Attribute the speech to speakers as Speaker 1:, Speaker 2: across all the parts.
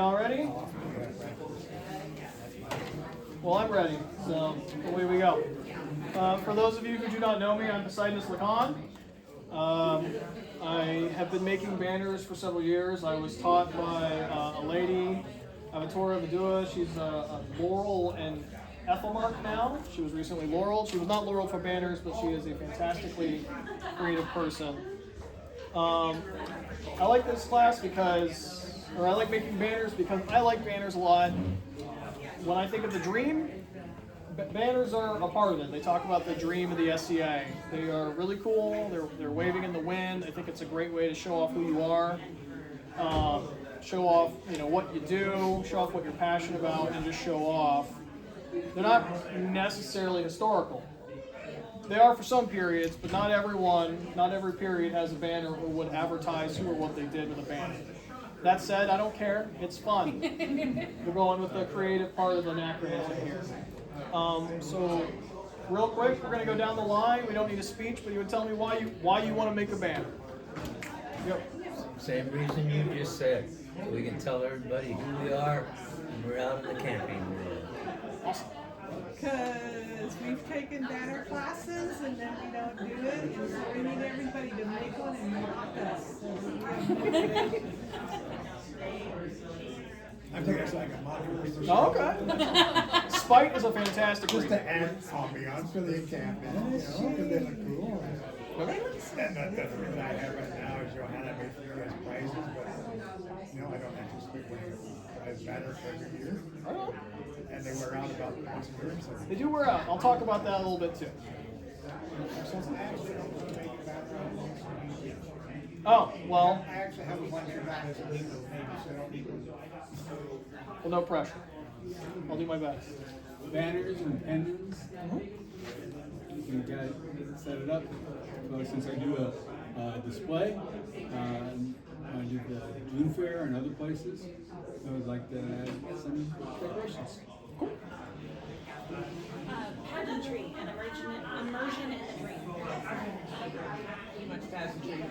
Speaker 1: y'all ready? Well, I'm ready, so away we go. For those of you who do not know me, I'm Poseidonus Lacan. I have been making banners for several years. I was taught by a lady, Avatora Vidua. She's a Laurel and Ethelmark now. She was recently laureled. She was not laureled for banners, but she is a fantastically creative person. I like this class I like making banners because I like banners a lot. When I think of the dream, banners are a part of it. They talk about the dream of the SCA. They are really cool. They're waving in the wind. I think it's a great way to show off who you are, show off what you do, show off what you're passionate about, and just show off. They're not necessarily historical. They are for some periods, but not every period has a banner or would advertise who or what they did with a banner. That said, I don't care. It's fun. We're going with the creative part of the anachronism here. So, real quick, we're going to go down the line. We don't need a speech, but you would tell me why you want to make a banner. Yep.
Speaker 2: Same reason you just said. So we can tell everybody who we are when we're out in the camping world.
Speaker 1: Awesome.
Speaker 3: Because we've taken banner classes and then we don't do it, and so we need everybody to make one and mock us.
Speaker 4: I think it's like a modern.
Speaker 1: Oh, okay. Spite is a fantastic
Speaker 4: Just
Speaker 1: reason.
Speaker 4: to add ambiance for the encampment, because they look cool.
Speaker 1: Okay.
Speaker 4: And the reason I have right now is Johanna made for you guys prizes, but I don't anticipate winning a prize banner every year.
Speaker 1: Right on.
Speaker 4: And they wear out about once a year. So.
Speaker 1: They do wear out. I'll talk about that a little bit too. Oh, well.
Speaker 4: I actually have a bunch of that as a legal thing, so I don't need one.
Speaker 1: Well, no pressure. I'll do my best.
Speaker 5: Banners and pendants. You got to set it up. So since I do a display, I do the June Fair and other places, I would like to add some decorations.
Speaker 6: Pageantry and immersion in the dream.
Speaker 3: Too much pageantry.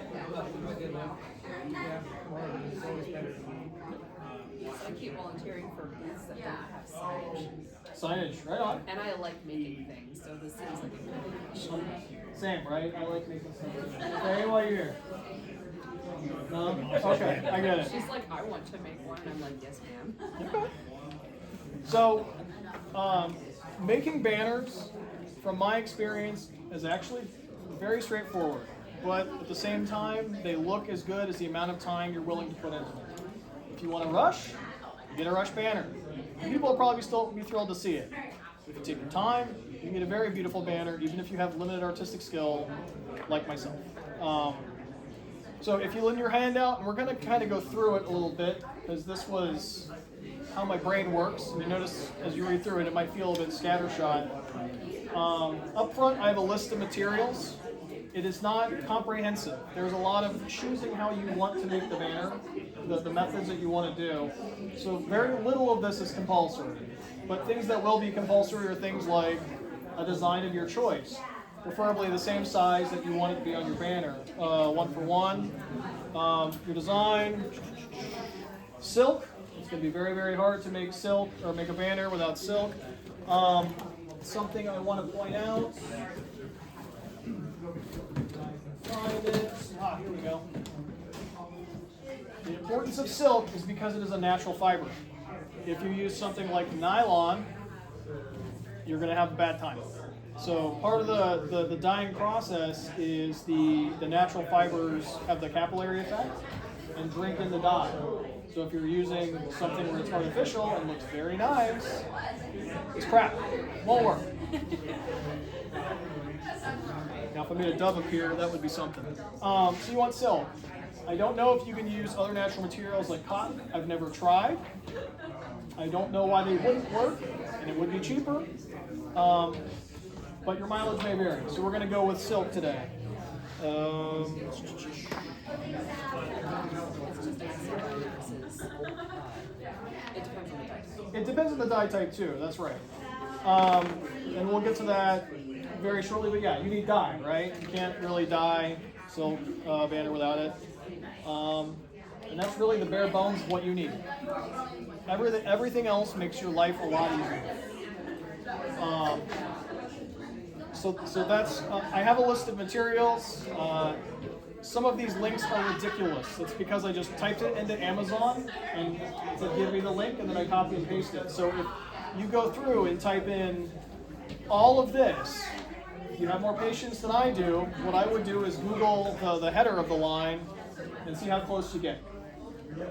Speaker 7: I keep volunteering for booths that don't have signage.
Speaker 1: Signage, right on.
Speaker 7: And I like making things, so this seems like a good idea.
Speaker 1: Same, right? I like making stuff. Okay, while you're here. No? Okay, I get it.
Speaker 7: She's like, I want to make one, and I'm like, yes, ma'am.
Speaker 1: Okay. So, making banners, from my experience, is actually very straightforward. But at the same time, they look as good as the amount of time you're willing to put into them. If you want to rush, you get a rush banner. People will probably still be thrilled to see it. If you take your time, you can get a very beautiful banner, even if you have limited artistic skill, like myself. So if you lend your hand out, and we're going to kind of go through it a little bit, because this was how my brain works. And you notice as you read through it, it might feel a bit scattershot. Up front, I have a list of materials. It is not comprehensive. There's a lot of choosing how you want to make the banner, the methods that you want to do. So very little of this is compulsory. But things that will be compulsory are things like a design of your choice, preferably the same size that you want it to be on your banner. 1-for-1. Your design. Silk. It's going to be very, very hard to make silk or make a banner without silk. Something I want to point out. Find it. Here we go. The importance of silk is because it is a natural fiber. If you use something like nylon, you're going to have a bad time. So part of the dyeing process is the natural fibers have the capillary effect and drink in the dye. So if you're using something where it's artificial and looks very nice, it's crap. Won't work. Now if I made a dove appear, that would be something. So you want silk. I don't know if you can use other natural materials like cotton. I've never tried. I don't know why they wouldn't work, and it would be cheaper. But your mileage may vary. So we're going to go with silk today. It depends on the dye type too, that's right. And we'll get to that very shortly, but yeah, you need dye, right? You can't really dye silk banner without it. And that's really the bare bones of what you need. Everything else makes your life a lot easier. So that's, I have a list of materials. Some of these links are ridiculous. It's because I just typed it into Amazon and it said give me the link and then I copy and paste it. So if you go through and type in all of this, if you have more patience than I do, what I would do is Google the header of the line and see how close you get.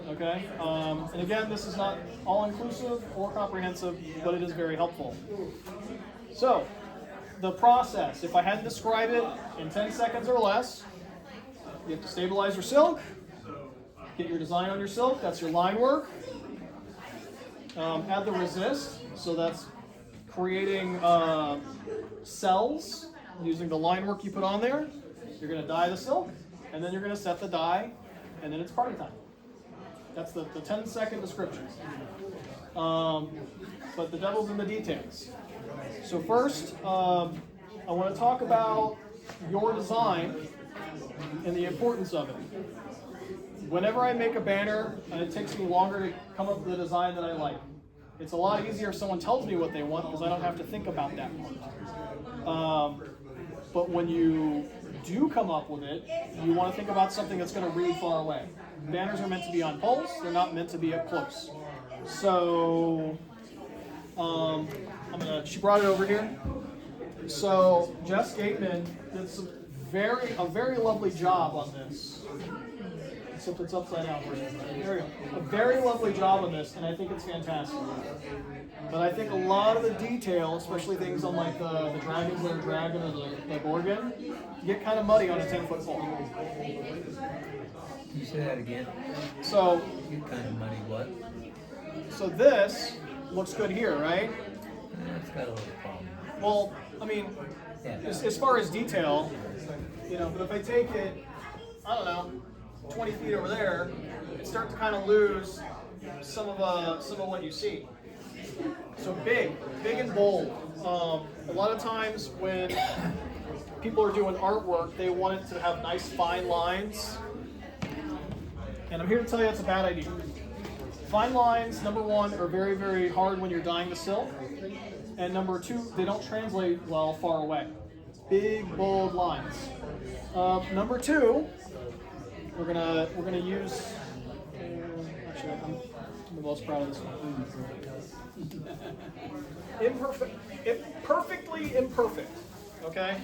Speaker 1: Okay? And again, this is not all-inclusive or comprehensive, but it is very helpful. So, the process, if I had to describe it in 10 seconds or less, you have to stabilize your silk, get your design on your silk, that's your line work. Add the resist, so that's creating cells using the line work you put on there. You're going to dye the silk, and then you're going to set the dye, and then it's party time. That's the 10-second description. But the devil's in the details. So first, I want to talk about your design and the importance of it. Whenever I make a banner, it takes me longer to come up with a design that I like. It's a lot easier if someone tells me what they want because I don't have to think about that part. But when you do come up with it, you want to think about something that's going to read far away. Banners are meant to be on poles, they're not meant to be up close. So, she brought it over here. So, Jess Gateman did a very lovely job on this. Except it's upside down. There we go. A very lovely job on this, and I think it's fantastic. But I think a lot of the detail, especially things on like the dragons that are dragon or the gorgon, get kind of muddy on a 10-foot pole.
Speaker 2: Can you say that again?
Speaker 1: So,
Speaker 2: You kind of muddy what?
Speaker 1: so this looks good here, right?
Speaker 2: It's got a little problem.
Speaker 1: Well, I mean,
Speaker 2: Yeah.
Speaker 1: as far as detail, but if I take it, I don't know, 20 feet over there, it starts to kind of lose some of what you see. So big and bold. A lot of times when people are doing artwork, they want it to have nice fine lines. And I'm here to tell you that's a bad idea. Fine lines, number one, are very, very hard when you're dyeing the silk. And number two, they don't translate well far away. Big, bold lines. Number two, we're gonna use. Actually, I'm the most proud of this one. Perfectly imperfect. Okay.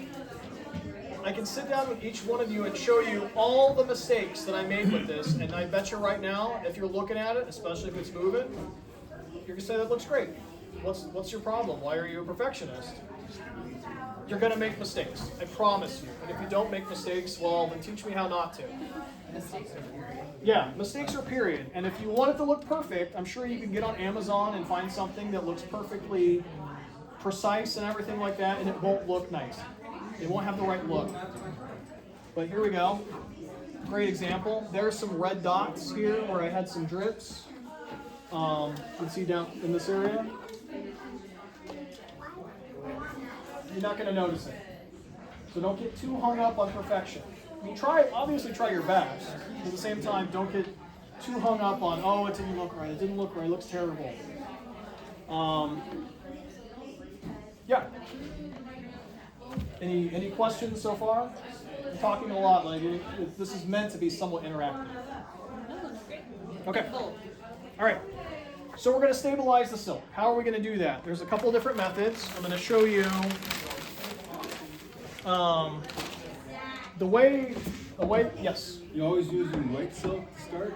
Speaker 1: I can sit down with each one of you and show you all the mistakes that I made with this, and I bet you right now, if you're looking at it, especially if it's moving, you're gonna say that looks great. What's your problem? Why are you a perfectionist? You're gonna make mistakes. I promise you. And if you don't make mistakes, well, then teach me how not to.
Speaker 7: Mistakes are period.
Speaker 1: Yeah, mistakes are period. And if you want it to look perfect, I'm sure you can get on Amazon and find something that looks perfectly precise and everything like that, and it won't look nice. It won't have the right look. But here we go. Great example. There's some red dots here where I had some drips. You can see down in this area. You're not going to notice it. So don't get too hung up on perfection. I mean, obviously try your best. But at the same time, don't get too hung up on, oh, it didn't look right, it looks terrible. Yeah. Any questions so far? I'm talking a lot, like this is meant to be somewhat interactive. Okay. All right. So we're going to stabilize the silk. How are we going to do that? There's a couple different methods. I'm going to show you the way. Yes.
Speaker 5: You always using white silk to start?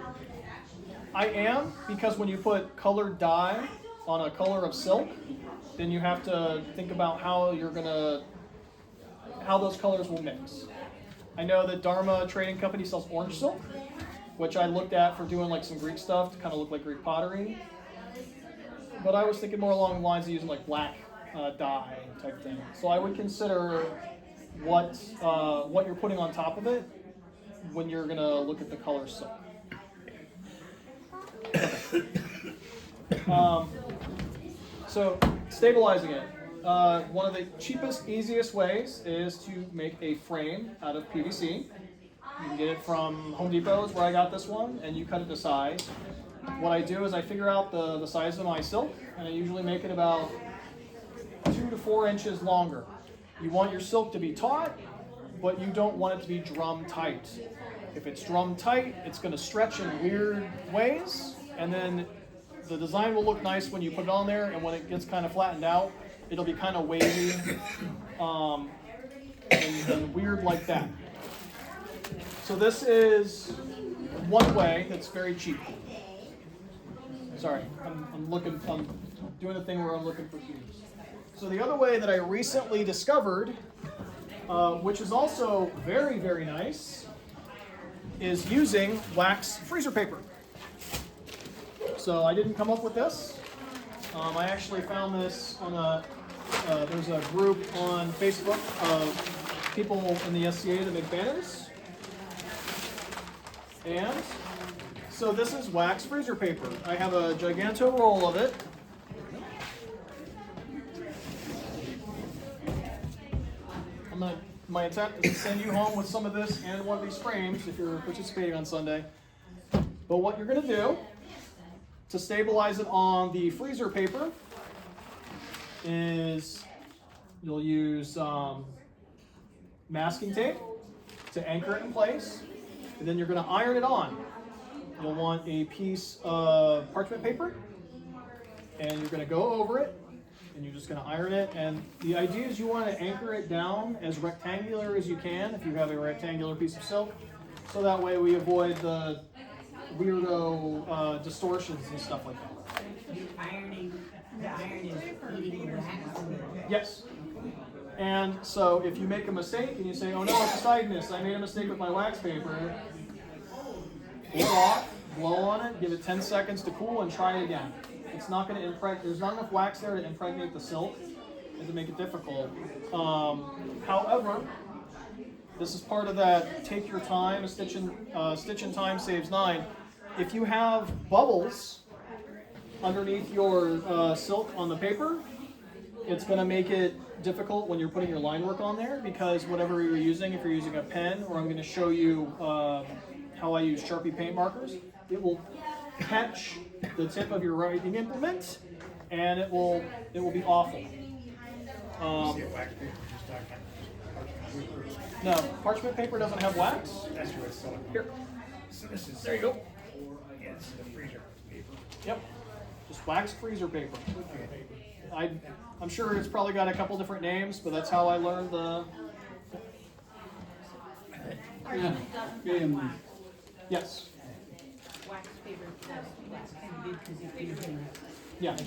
Speaker 1: I am, because when you put colored dye on a color of silk, then you have to think about how those colors will mix. I know that Dharma Trading Company sells orange silk, which I looked at for doing like some Greek stuff to kind of look like Greek pottery. But I was thinking more along the lines of using like black dye type thing. So I would consider what you're putting on top of it when you're gonna look at the color silk. So stabilizing it. One of the cheapest, easiest ways is to make a frame out of PVC. You can get it from Home Depot is where I got this one, and you cut it to size. What I do is I figure out the size of my silk, and I usually make it about 2 to 4 inches longer. You want your silk to be taut, but you don't want it to be drum tight. If it's drum tight, it's going to stretch in weird ways, and then the design will look nice when you put it on there, and when it gets kind of flattened out, it'll be kind of wavy and weird like that. So this is one way that's very cheap. Sorry, I'm doing the thing where I'm looking for cues. So the other way that I recently discovered, which is also very, very nice, is using wax freezer paper. So I didn't come up with this. I actually found this on there's a group on Facebook of people in the SCA that make banners. And so this is wax freezer paper. I have a giganto roll of it. My intent is to send you home with some of this and one of these frames if you're participating on Sunday. But what you're going to do to stabilize it on the freezer paper is you'll use masking tape to anchor it in place, and then you're going to iron it on. You'll want a piece of parchment paper, and you're going to go over it, and you're just going to iron it. And the idea is you want to anchor it down as rectangular as you can if you have a rectangular piece of silk, so that way we avoid the weirdo distortions and stuff like that.
Speaker 8: Ironing, the iron is eating the wax.
Speaker 1: Yes. And so if you make a mistake and you say, oh no, it's a sidedness, I made a mistake with my wax paper, pull it off, blow on it, give it 10 seconds to cool, and try it again. It's not going to impregnate, there's not enough wax there to impregnate the silk and to make it difficult. However, this is part of that take your time, a stitch in time saves 9. If you have bubbles underneath your silk on the paper, it's going to make it difficult when you're putting your line work on there, because whatever you're using, if you're using a pen, or I'm going to show you how I use Sharpie paint markers, it will catch the tip of your writing implement, and it will be awful. No, parchment paper doesn't have wax.
Speaker 4: That's what it's silicone.
Speaker 1: Here.
Speaker 4: So this is.
Speaker 1: There you go.
Speaker 4: Yeah, this is the freezer paper.
Speaker 1: Yep. Just wax freezer paper. I'm sure it's probably got a couple different names, but that's how I learned the.
Speaker 5: Yeah.
Speaker 1: Yes.
Speaker 8: Wax paper, that's kind of good because if you're doing it.
Speaker 1: Yeah.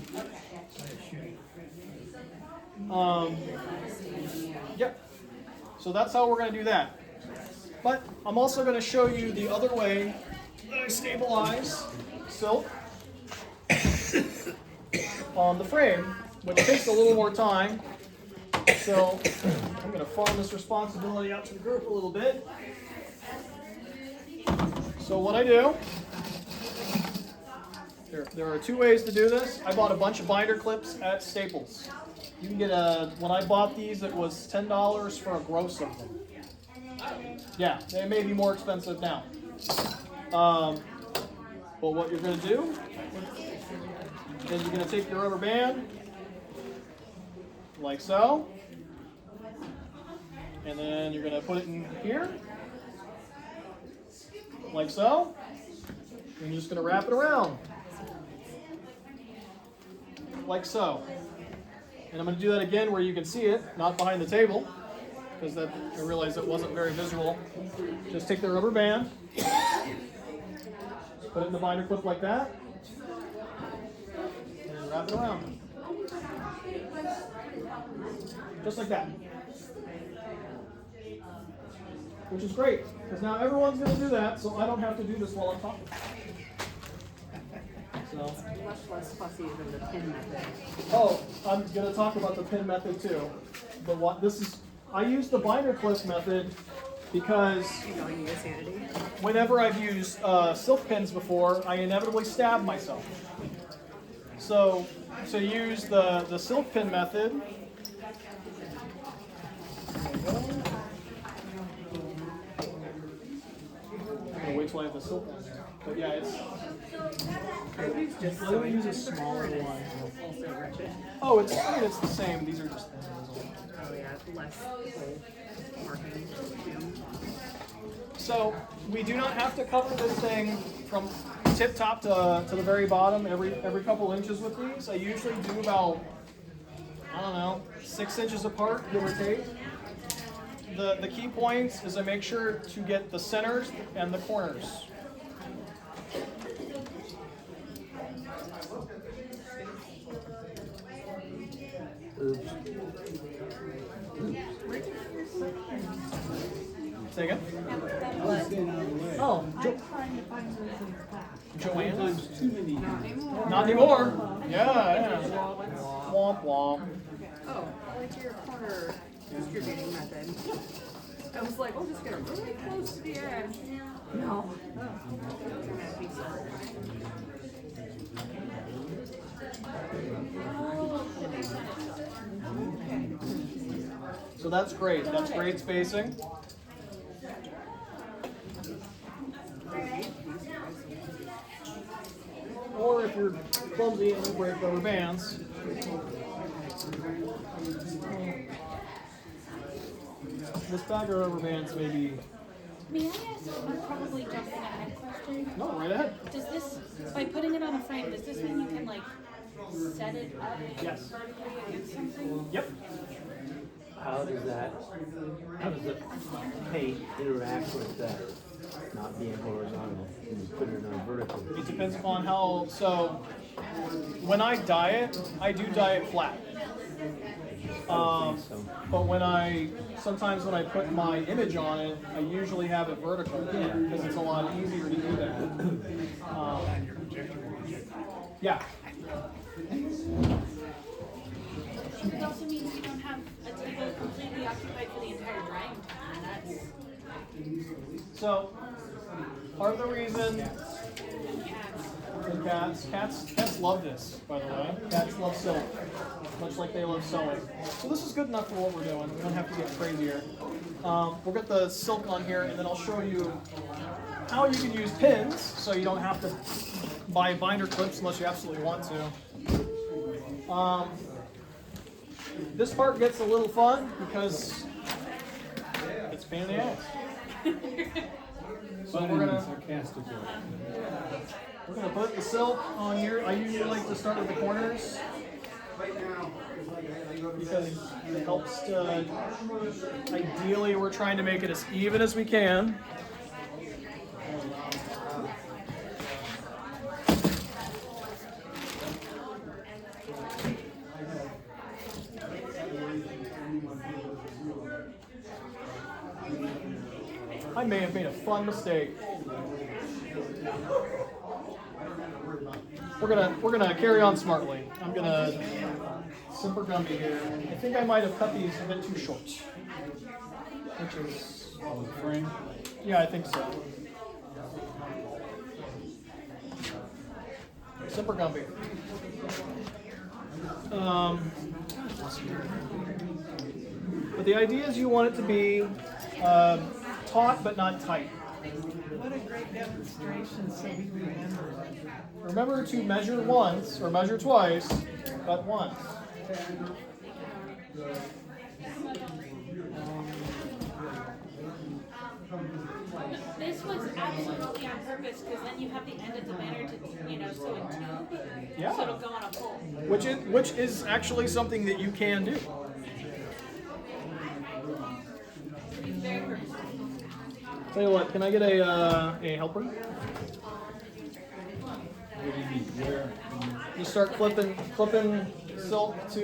Speaker 1: Yep. So that's how we're going to do that. But I'm also going to show you the other way that I stabilize silk on the frame, which takes a little more time. So I'm going to farm this responsibility out to the group a little bit. So what I do, there are 2 ways to do this. I bought a bunch of binder clips at Staples. You can get when I bought these, it was $10 for a gross of them. Yeah, they may be more expensive now. But what you're going to do is you're going to take your rubber band, like so, and then you're going to put it in here, like so, and you're just going to wrap it around, like so. And I'm going to do that again where you can see it, not behind the table, because I realized it wasn't very visual. Just take the rubber band, put it in the binder clip like that, and wrap it around. Just like that. Which is great, because now everyone's going to do that, so I don't have to do this while I'm talking. So.
Speaker 7: Much less fussy than the pin method.
Speaker 1: Oh, I'm going to talk about the pin method too. But what this is, I use the binder clip method because
Speaker 7: Going to your sanity.
Speaker 1: whenever I've used silk pins before, I inevitably stab myself. So to use the silk pin method, why I have the silk on there. But yeah, it's.
Speaker 3: Just
Speaker 1: I would use a smaller one.
Speaker 3: also wretched.
Speaker 1: Oh, it's. I mean, it's the same. These are just.
Speaker 3: Oh yeah, less full marking.
Speaker 1: So we do not have to cover this thing from tip top to the very bottom every couple inches with these. I usually do about, I don't know, 6 inches apart, give or take. The key points is I make sure to get the centers and the corners.
Speaker 2: Oops.
Speaker 1: Say again?
Speaker 5: Staying out of the way.
Speaker 1: Oh,
Speaker 8: Trying to find those in the past.
Speaker 1: Joanne?
Speaker 5: Sometimes too many.
Speaker 1: Not anymore. Yeah. Womp womp.
Speaker 7: Oh, I like your corner distributing method. I was like, we'll just get it really close to the edge. No.
Speaker 1: So that's great. That's great spacing. Or if you're clumsy and you break rubber bands. This bag of rubber bands maybe.
Speaker 6: May I ask probably jumping ahead question?
Speaker 1: No, right ahead.
Speaker 6: Does this, by putting it on a frame, does this mean you can like set it up
Speaker 1: Yes.
Speaker 6: vertically against something?
Speaker 1: Yep.
Speaker 2: How does the paint interact with that not being horizontal and you put it on vertical?
Speaker 1: It depends upon how. So when I dye it, I do dye it flat. But sometimes when I put my image on it, I usually have it vertical because it's a lot easier to do that. Yeah.
Speaker 6: It also means you don't have a table completely occupied for the entire drying time. That's
Speaker 1: So part of the reason
Speaker 6: cats.
Speaker 1: the cats love this, by the way. Cats love silk, much like they love sewing. So this is good enough for what we're doing. We don't have to get crazier. We'll get the silk on here, and then I'll show you how you can use pins, so you don't have to buy binder clips unless you absolutely want to. This part gets a little fun because it's a pain in the ass. So
Speaker 5: But
Speaker 1: we're
Speaker 5: in a
Speaker 1: gonna
Speaker 5: sarcastic way.
Speaker 1: put the silk on here. I usually like to start with the corners because it helps to. Ideally, we're trying to make it as even as we can. I may have made a fun mistake. We're gonna carry on smartly. I'm gonna simper Gumby here. I think I might have cut these a bit too short. Which is
Speaker 5: Frame.
Speaker 1: yeah, I think so. Simper Gumby. But the idea is you want it to be taut but not tight.
Speaker 3: What a great demonstration, so we remember.
Speaker 1: Remember to measure once or measure twice, but once.
Speaker 6: This was absolutely on purpose because then you have the end of the banner to, sew in tube.
Speaker 1: Yeah.
Speaker 6: So it'll go on a pole.
Speaker 1: Which is actually something that you can do.
Speaker 6: It's very purposeful.
Speaker 1: Tell you what, can I get a helper?
Speaker 5: What do you need? Where?
Speaker 1: You start clipping silk to.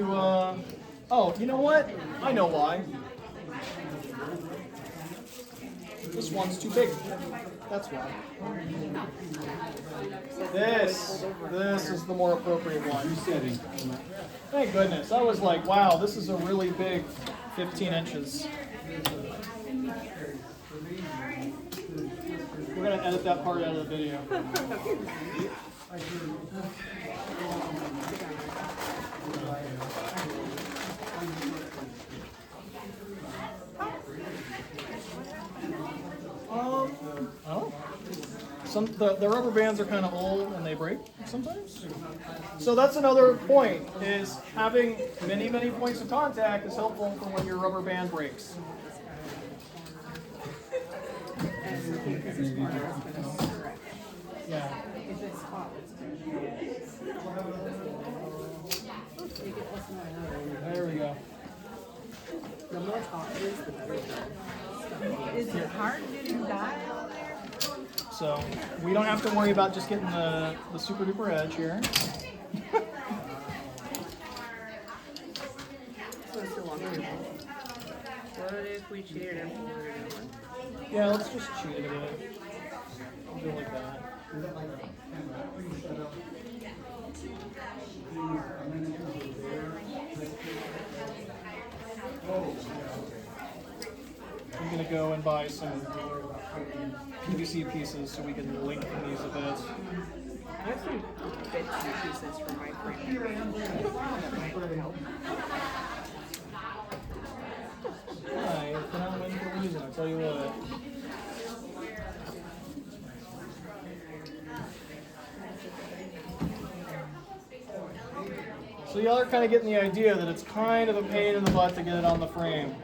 Speaker 1: Oh, you know what? I know why. This one's too big. That's why. This is the more appropriate one.
Speaker 5: Resetting.
Speaker 1: Thank goodness. I was like, wow, this is a really big 15 inches. We're going to edit that part out of the video. Oh. the rubber bands are kind of old and they break sometimes. So that's another point, is having many points of contact is helpful for when your rubber band breaks. Yeah.
Speaker 7: If it's hot, it's
Speaker 1: There we go.
Speaker 7: the more hot it is, the better.
Speaker 3: Is it hard getting dye on there?
Speaker 1: So we don't have to worry about just getting the super duper edge here.
Speaker 7: So it's still on the table. What if we cheated and pulled it in?
Speaker 1: Yeah, let's just cheat it a bit. Do it like that. I'm gonna go and buy some PVC pieces so we can lengthen these a bit.
Speaker 7: I have some bits and pieces from my friend. That might help.
Speaker 1: Hi, it's not waiting for a reason, I'll tell you what. So y'all are kind of getting the idea that it's kind of a pain in the butt to get it on the frame.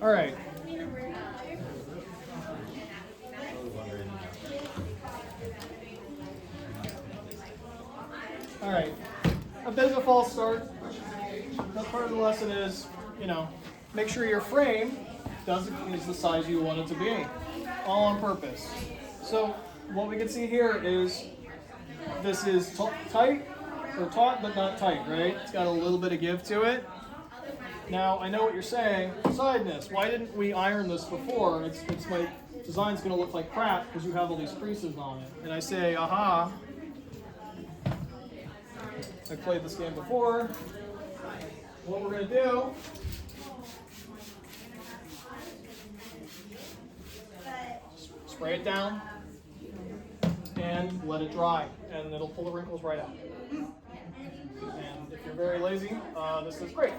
Speaker 1: All right. All right. A bit of a false start. That part of the lesson is, make sure your frame is the size you want it to be, all on purpose. So what we can see here is this is tight, or taut but not tight, right? It's got a little bit of give to it. Now, I know what you're saying, sideness, why didn't we iron this before? It's my design's going to look like crap because you have all these creases on it. And I say, aha, I played this game before. What we're going to do spray it down and let it dry, and it'll pull the wrinkles right out. And if you're very lazy, this is great.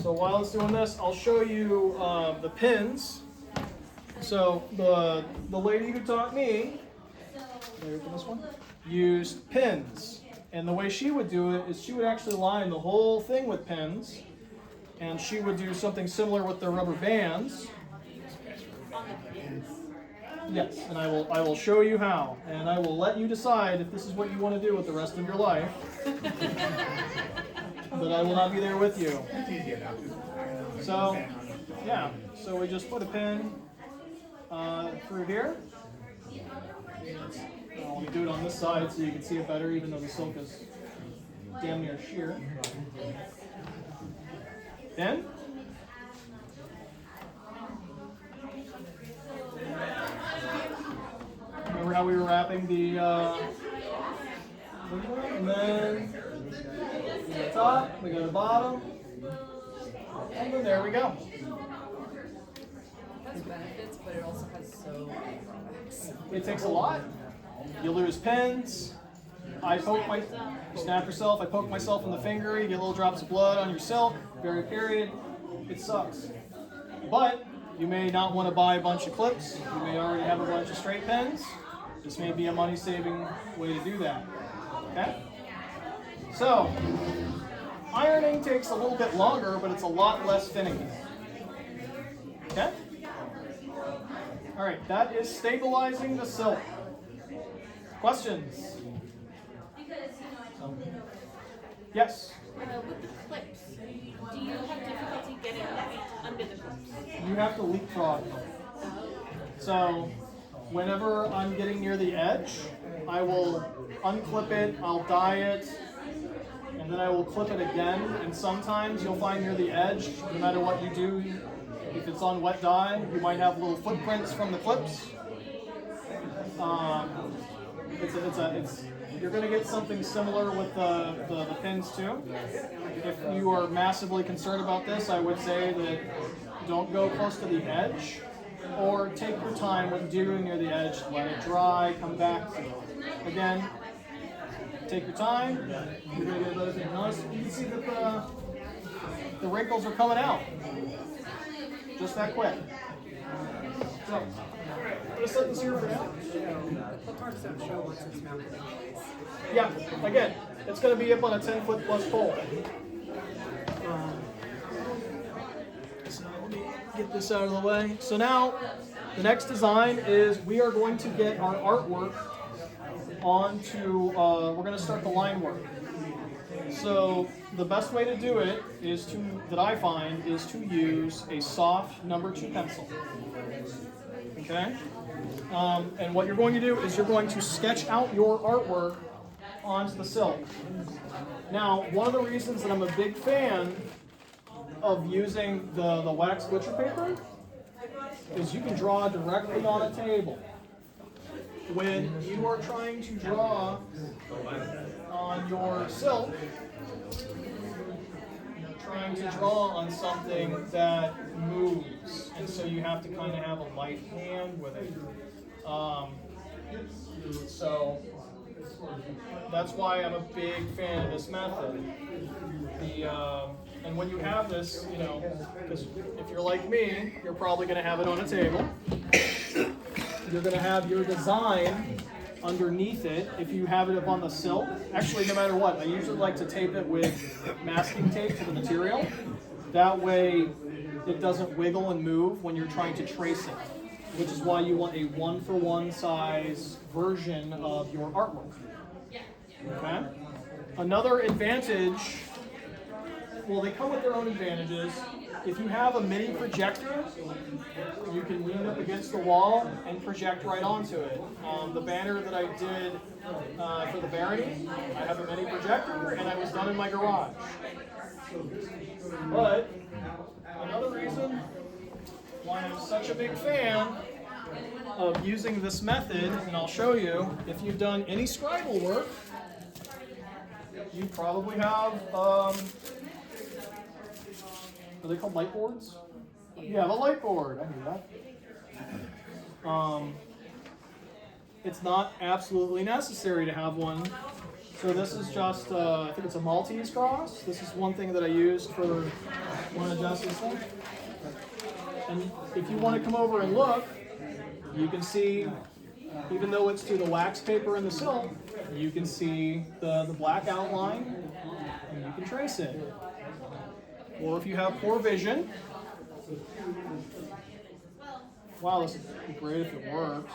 Speaker 1: So while it's doing this, I'll show you the pins. So the lady who taught me, this one, used pins. And the way she would do it is she would actually line the whole thing with pins, and she would do something similar with the rubber bands. Yes, and I will show you how, and I will let you decide if this is what you want to do with the rest of your life. But I will not be there with you. So, yeah, so we just put a pin through here. Let me do it on this side so you can see it better, even though the silk is damn near sheer. Then, remember how we were wrapping the, and then we got the top, we got the bottom, and then there we go.
Speaker 7: It has benefits, but it also has so many drawbacks.
Speaker 1: It takes a lot. You lose pins. Snap yourself. I poke myself in the finger. You get little drops of blood on your silk. Very period. It sucks. But you may not want to buy a bunch of clips. You may already have a bunch of straight pins. This may be a money-saving way to do that. Okay? So, ironing takes a little bit longer, but it's a lot less finicky. Okay? All right, that is stabilizing the silk. Questions? Yes?
Speaker 6: With the clips, do you have difficulty getting under the clips?
Speaker 1: You have to leapfrog them. So, whenever I'm getting near the edge, I will unclip it, I'll dye it, and then I will clip it again. And sometimes you'll find near the edge, no matter what you do, if it's on wet dye, you might have little footprints from the clips. you're going to get something similar with the pins too. If you are massively concerned about this, I would say that don't go close to the edge, or take your time when doing near the edge, let it dry, come back to it. Again, take your time, you're going to get a better thing. Notice, you can see that the wrinkles are coming out. Just that quick. So, I'm going to set this here for now.
Speaker 7: The parts don't show once it's mounted anyways.
Speaker 1: Yeah, again, it's going to be up on a 10-foot plus pole. So let me get this out of the way. So now, the next design is we are going to get our artwork onto, we're going to start the line work. So the best way to do it is that I find, is to use a soft number 2 pencil. Okay? And what you're going to do is you're going to sketch out your artwork onto the silk. Now, one of the reasons that I'm a big fan of using the wax butcher paper is you can draw directly on a table. When you are trying to draw on your silk, you're trying to draw on something that moves, and so you have to kind of have a light hand with it. So that's why I'm a big fan of this method. And when you have this, you know, because if you're like me, you're probably going to have it on a table. You're going to have your design underneath it. If you have it up on the silk, actually, no matter what, I usually like to tape it with masking tape to the material. That way, it doesn't wiggle and move when you're trying to trace it, which is why you want a 1-for-1 size version of your artwork. Okay? Another advantage, well, they come with their own advantages. If you have a mini projector, you can lean up against the wall and project right onto it. The banner that I did for the Barony, I have a mini projector, and I was done in my garage. But another reason why I'm such a big fan of using this method, and I'll show you, if you've done any scribal work, you probably have, are they called light boards? Yeah, the light board, I knew that. It's not absolutely necessary to have one. So this is just, I think it's a Maltese cross. This is one thing that I used for one of Jess's things. And if you want to come over and look, you can see, even though it's through the wax paper and the silk, you can see the black outline, and you can trace it. Or if you have poor vision, wow, this would be great if it works.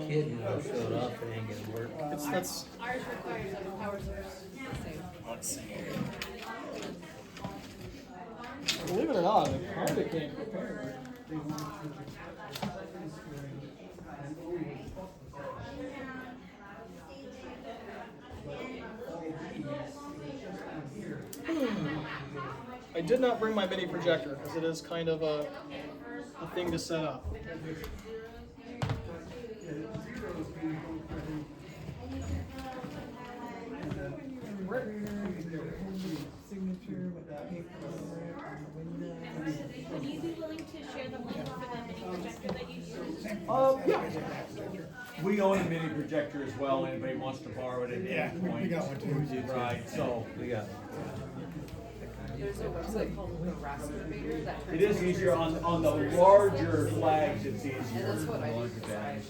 Speaker 2: Kid who showed up and ain't gonna work.
Speaker 1: That's
Speaker 6: Ours requires a power source.
Speaker 1: let's see. Believe it or not, I kind of came prepared. I did not bring my mini projector because it is kind of a thing to set up.
Speaker 3: Signature with the paper on the window.
Speaker 6: Would you be willing to share the link for the mini projector that you use?
Speaker 1: Yeah.
Speaker 9: We own a mini projector as well. Anybody wants to borrow it at any
Speaker 4: Yeah,
Speaker 9: point.
Speaker 4: we got one too.
Speaker 9: Right, so
Speaker 2: We got.
Speaker 7: There's a website called the Rascavator that turns
Speaker 9: it is easier on the larger flags. It's easier.
Speaker 7: And that's what I
Speaker 9: The
Speaker 7: do.
Speaker 9: larger bags.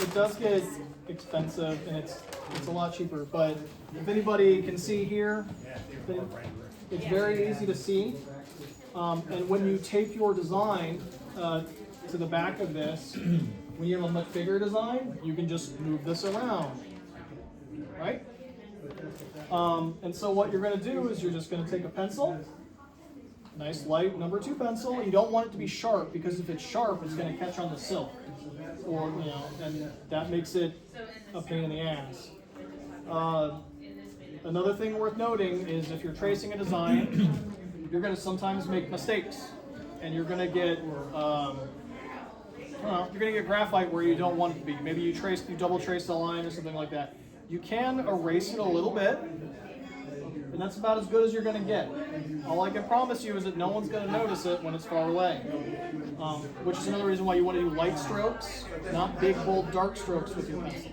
Speaker 1: It does get expensive, and it's a lot cheaper. But if anybody can see here, it's very easy to see. And when you tape your design to the back of this, when you have a much bigger design, you can just move this around, right? And so what you're going to do is you're just going to take a pencil, nice light number 2 pencil. You don't want it to be sharp, because if it's sharp, it's going to catch on the silk, or and that makes it a pain in the ass. Another thing worth noting is if you're tracing a design, you're going to sometimes make mistakes. and you're gonna get you're gonna get graphite where you don't want it to be. Maybe you double trace the line or something like that. You can erase it a little bit, and that's about as good as you're gonna get. All I can promise you is that no one's gonna notice it when it's far away. Which is another reason why you want to do light strokes, not big, bold, dark strokes with your pencil.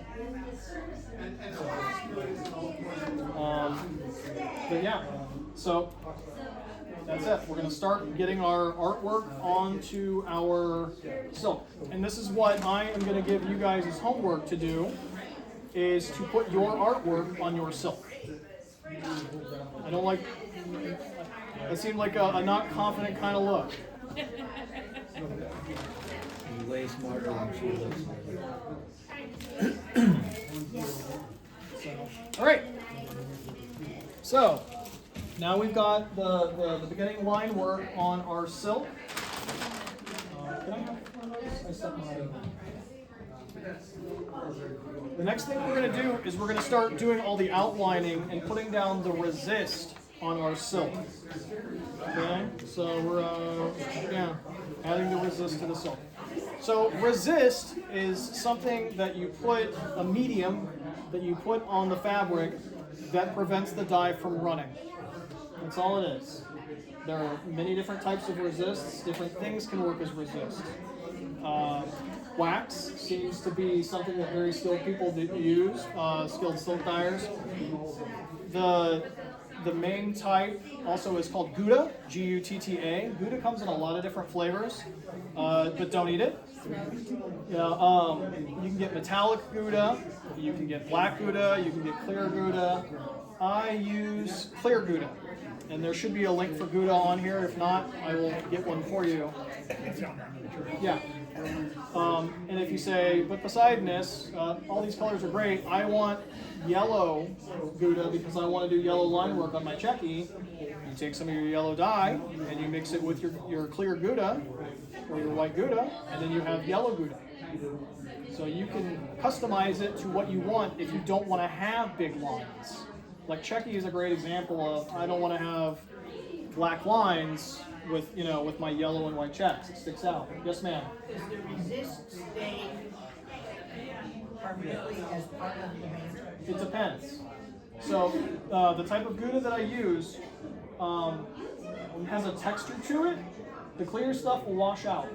Speaker 1: But yeah, so that's it. We're going to start getting our artwork onto our silk. And this is what I am going to give you guys as homework to do, is to put your artwork on your silk. I don't like, that seemed like a not confident kind of look.
Speaker 2: He's way smarter than she looks.
Speaker 1: All right. So now we've got the beginning line work on our silk. Can I have one of those? I stepped on it. The next thing we're going to do is we're going to start doing all the outlining and putting down the resist on our silk. Okay, so we're adding the resist to the silk. So resist is something that you put, a medium that you put on the fabric that prevents the dye from running. That's all it is. There are many different types of resists. Different things can work as resist. Wax seems to be something that very skilled people use, skilled silk dyers. The main type also is called Gouda, G-U-T-T-A. Gouda comes in a lot of different flavors, but don't eat it. Yeah, you can get metallic Gouda, you can get black Gouda, you can get clear Gouda. I use clear Gouda, and there should be a link for Gouda on here. If not, I will get one for you. Yeah. And if you say, but beside this, all these colors are great, I want yellow Gouda because I want to do yellow line work on my checky, you take some of your yellow dye and you mix it with your clear Gouda or your white Gouda, and then you have yellow Gouda. So you can customize it to what you want if you don't want to have big lines. Like checky is a great example of, I don't want to have black lines with my yellow and white checks. It sticks out. Yes, ma'am.
Speaker 8: Does the resist stay permanently as part of the banner?
Speaker 1: It depends. So the type of Gouda that I use has a texture to it. The clear stuff will wash out,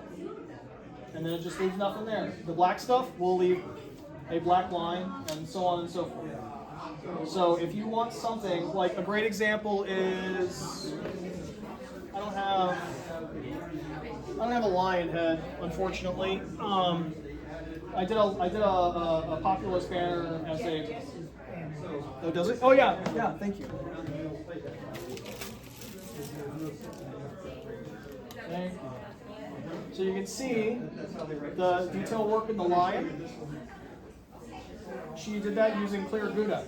Speaker 1: and then it just leaves nothing there. The black stuff will leave a black line, and so on and so forth. So if you want something, like a great example is, I don't have a lion head, unfortunately. I did a populist banner as a. Oh, does it? Oh yeah, thank you. Okay. So you can see the detail work in the lion. She did that using clear Gouda.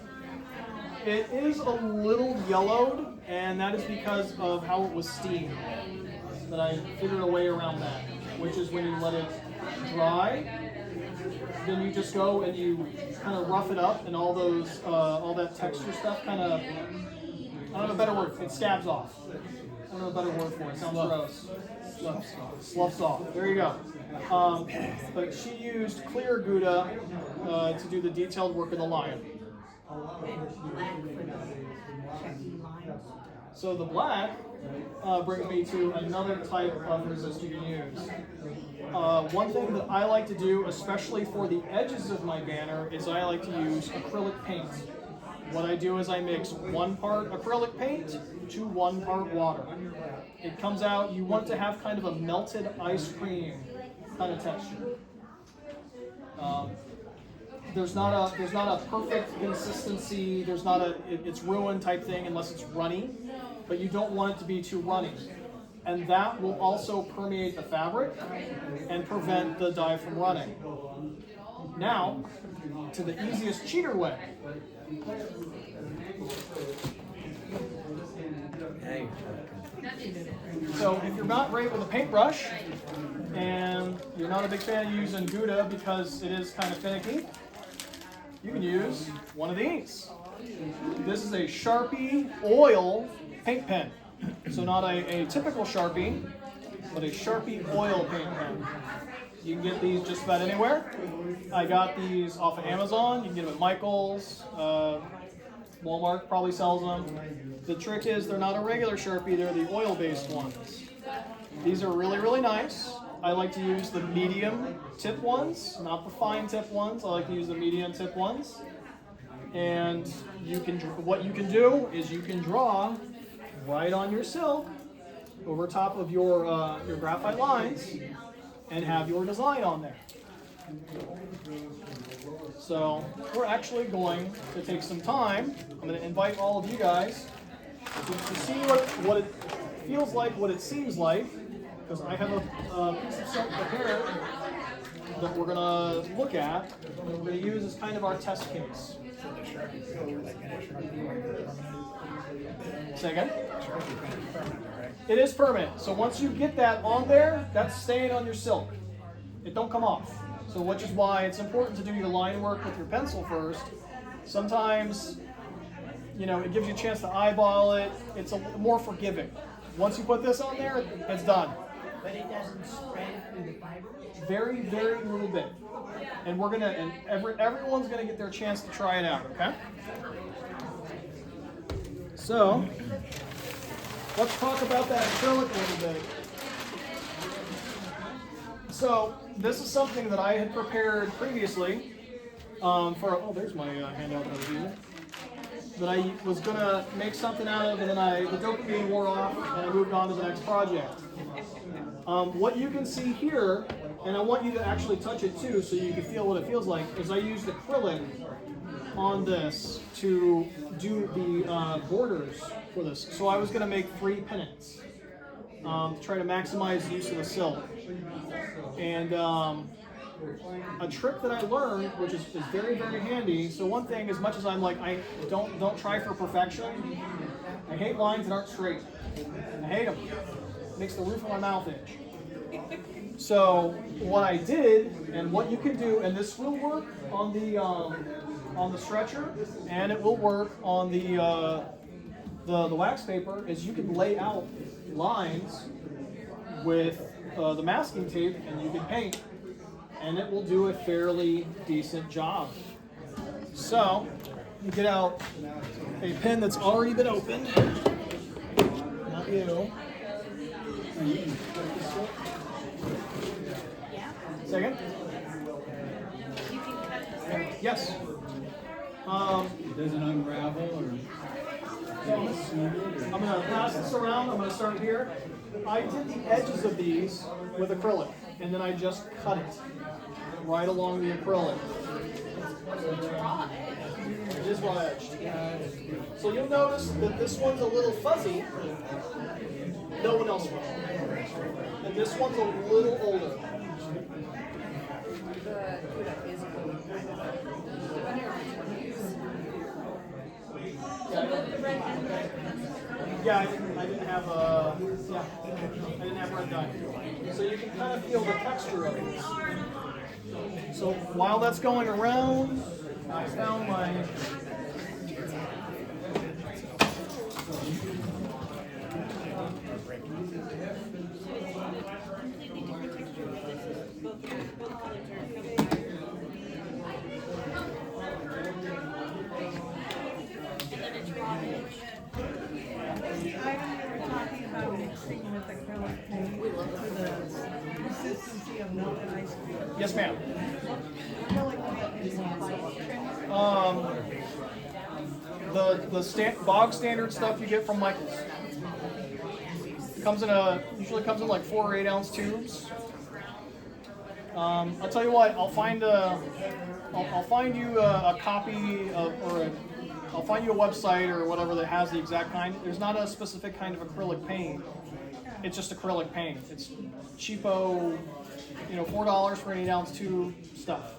Speaker 1: It is a little yellowed, and that is because of how it was steamed. That I figured a way around that, which is when you let it dry, then you just go and you kind of rough it up, and all that texture stuff kind of, I don't know a better word, it scabs off. I don't know a better word for it. It sounds gross. Sloughs off. There you go. But she used clear Gouda to do the detailed work of the lion. So the black brings me to another type of resist you can use. One thing that I like to do, especially for the edges of my banner, is I like to use acrylic paint. What I do is I mix 1 part acrylic paint to 1 part water. It comes out, you want to have kind of a melted ice cream kind of texture. There's not a perfect consistency, it's ruined type thing unless it's runny, but you don't want it to be too runny. And that will also permeate the fabric and prevent the dye from running. Now, to the easiest cheater way. So if you're not great with a paintbrush, and you're not a big fan of using Gouda because it is kind of finicky, you can use one of these. This is a Sharpie oil paint pen. So not a typical Sharpie, but a Sharpie oil paint pen. You can get these just about anywhere. I got these off of Amazon. You can get them at Michael's. Walmart probably sells them. The trick is they're not a regular Sharpie, they're the oil-based ones. These are really, really nice. I like to use the medium tip ones, not the fine tip ones. I like to use the medium tip ones. And what you can do is you can draw right on your silk over top of your graphite lines and have your design on there. So we're actually going to take some time. I'm going to invite all of you guys to see what it feels like, what it seems like, because I have a piece of silk prepared that we're going to look at and we're going to use as kind of our test case. Say again? It is permanent. So once you get that on there, that's staying on your silk. It don't come off. So which is why it's important to do your line work with your pencil first. Sometimes, it gives you a chance to eyeball it. It's more forgiving. Once you put this on there, it's done.
Speaker 8: But it doesn't spread through the fibers?
Speaker 1: Very, very little bit. And everyone's gonna get their chance to try it out, okay? So, let's talk about that acrylic a little bit. So, this is something that I had prepared previously there's my handout that I was using. That I was gonna make something out of, and then the dopamine wore off, and I moved on to the next project. What you can see here, and I want you to actually touch it too, so you can feel what it feels like, is I used acrylic on this to do the borders for this. So I was gonna make 3 pennants to try to maximize the use of the silk. And a trick that I learned, which is very, very handy. So one thing, as much as I'm like, I don't try for perfection. I hate lines that aren't straight. I hate them. It makes the roof of my mouth itch. So what I did, and what you can do, and this will work on the stretcher, and it will work on the wax paper, is you can lay out lines with the masking tape, and you can paint, and it will do a fairly decent job. So you get out a pen that's already been opened. Not you. Second?
Speaker 6: You can cut this.
Speaker 1: Yes.
Speaker 5: Does it unravel or?
Speaker 1: I'm going to pass this around. I'm going to start here. I did the edges of these with acrylic, and then I just cut it right along the acrylic. It is raw edged. So you'll notice that this one's a little fuzzy. No one else will. And this one's a little older. Yeah, I didn't have red dye. So you can kind of feel the texture of it. So while that's going around, I found my
Speaker 3: The item we were talking about mixing with acrylic paint for the consistency of melted ice cream.
Speaker 1: Yes, ma'am.
Speaker 3: Acrylic paint is like
Speaker 1: Bog standard stuff you get from Michael's. Usually comes in like 4 or 8 ounce tubes. I'll tell you what. I'll find you a copy of, I'll find you a website or whatever that has the exact kind. There's not a specific kind of acrylic paint. It's just acrylic paint. It's cheapo, $4 for an 8 ounce tube stuff.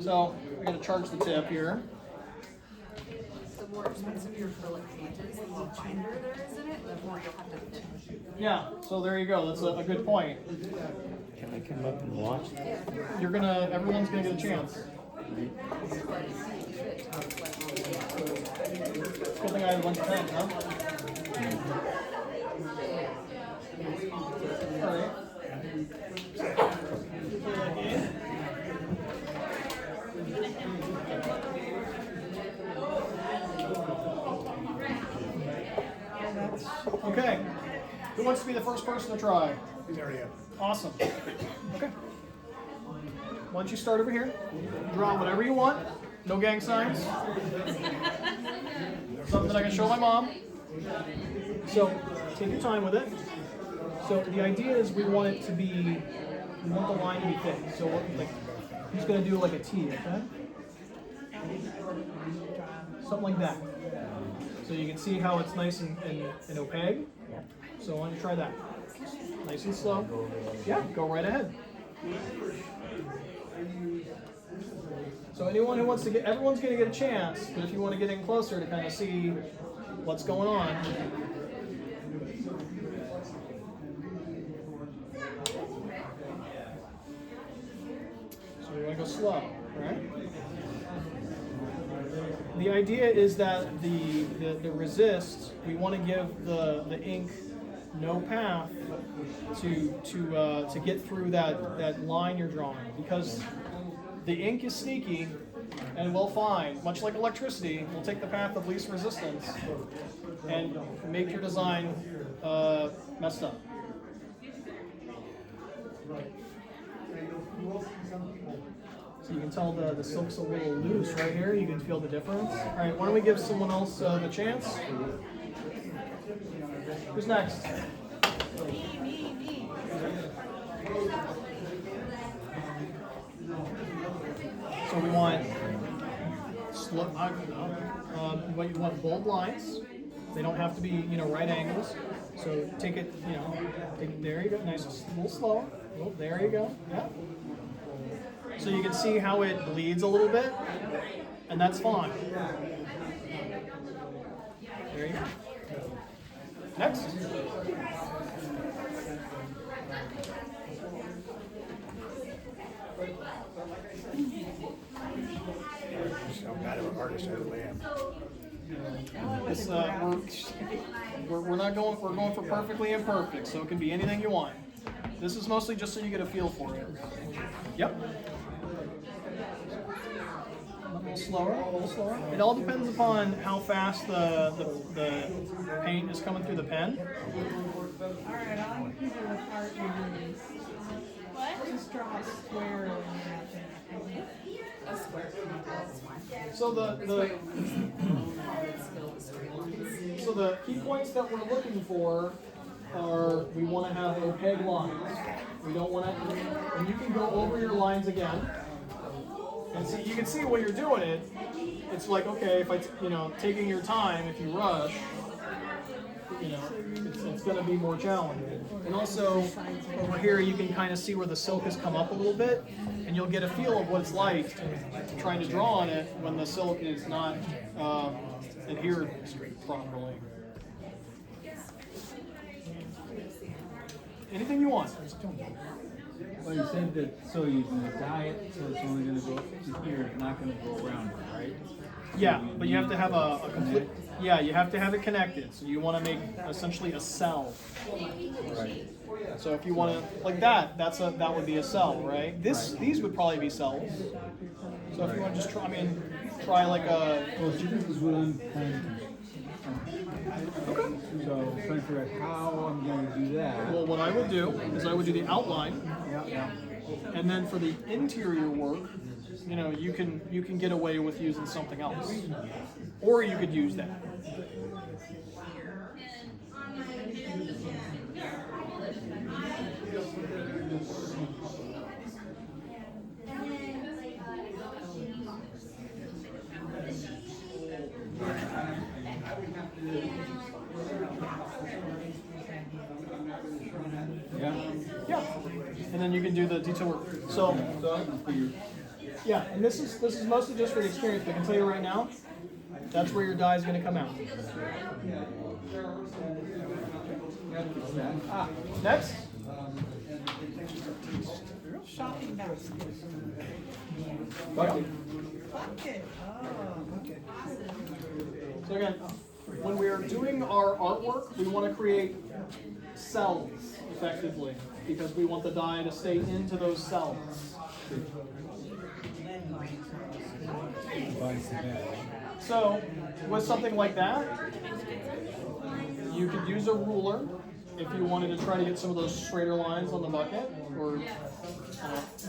Speaker 1: So I got to charge the tip here.
Speaker 7: The more expensive your acrylic paint is, the more binder there is in it, the more you'll have to finish.
Speaker 1: Yeah, so there you go. That's a good point.
Speaker 2: Can I come up and watch?
Speaker 1: Everyone's gonna get a chance. Good thing I have a bunch of pens, huh? All right. Okay. Who wants to be the first person to try?
Speaker 4: There you go.
Speaker 1: Awesome. Okay. Why don't you start over here? Draw whatever you want. No gang signs. Something that I can show my mom. So take your time with it. So the idea is we want it to be, we want the line to be thick. So like, he's going to do like a T, okay? Something like that. So you can see how it's nice and opaque. So why don't you try that? Nice and slow. Yeah, go right ahead. So anyone who wants to get, everyone's going to get a chance, but if you want to get in closer to kind of see what's going on. So we want to go slow, right? The idea is that the resist, we want to give the ink no path to get through that line you're drawing, because the ink is sneaky and will find, much like electricity, will take the path of least resistance and make your design messed up. So you can tell the silk's a little loose right here. You can feel the difference. All right, why don't we give someone else a chance? Who's next?
Speaker 3: Me.
Speaker 1: So we want slow. What you want bold lines. They don't have to be right angles. So take it there you go. Nice, a little slower. Oh, there you go. Yeah. So you can see how it bleeds a little bit, and that's fine. There you go. Next.
Speaker 4: So bad of an artist I really am.
Speaker 1: This, we're not going. We're going for perfectly imperfect, so it can be anything you want. This is mostly just so you get a feel for it. Yep. A little slower. A little slower. It all depends upon how fast the paint is coming through the pen.
Speaker 3: Alright, I want you to part your knees.
Speaker 6: What?
Speaker 3: Just draw a square in there.
Speaker 7: A square. That's fine.
Speaker 1: So the key points that we're looking for are, we want to have opaque lines. We don't want to, and you can go over your lines again. And see, you can see when you're doing it, it's like, okay, if taking your time, if you rush, it's going to be more challenging. And also, over here, you can kind of see where the silk has come up a little bit, and you'll get a feel of what it's like trying to draw on it when the silk is not adhered properly. Anything you want.
Speaker 5: Well, you said that, so you can dye it, so it's only going to go to here, it's not going to go around it, right?
Speaker 1: Yeah, but you have to have a complete, yeah, you have to have it connected. So you want to make essentially a cell.
Speaker 5: Right.
Speaker 1: So if you want to, like that would be a cell, right? These would probably be cells. So if you want to just try like a.
Speaker 5: Well, so this is what I'm trying to. Okay. So I'm trying to figure out how I'm going to do that.
Speaker 1: Well, what I would do is I would do the outline,
Speaker 5: Yeah.
Speaker 1: and then for the interior work, you can get away with using something else, or you could use that.
Speaker 5: Yeah.
Speaker 1: Yeah, and then you can do the detail work. So yeah, and this is mostly just for the experience, but I can tell you right now, that's where your die is going to come out. Next.
Speaker 3: Shopping basket.
Speaker 1: Bucket.
Speaker 3: Bucket. Oh, okay.
Speaker 1: So again, when we are doing our artwork, we want to create cells effectively because we want the dye to stay into those cells.
Speaker 5: Device and badge.
Speaker 1: So with something like that, you could use a ruler if you wanted to try to get some of those straighter lines on the bucket, or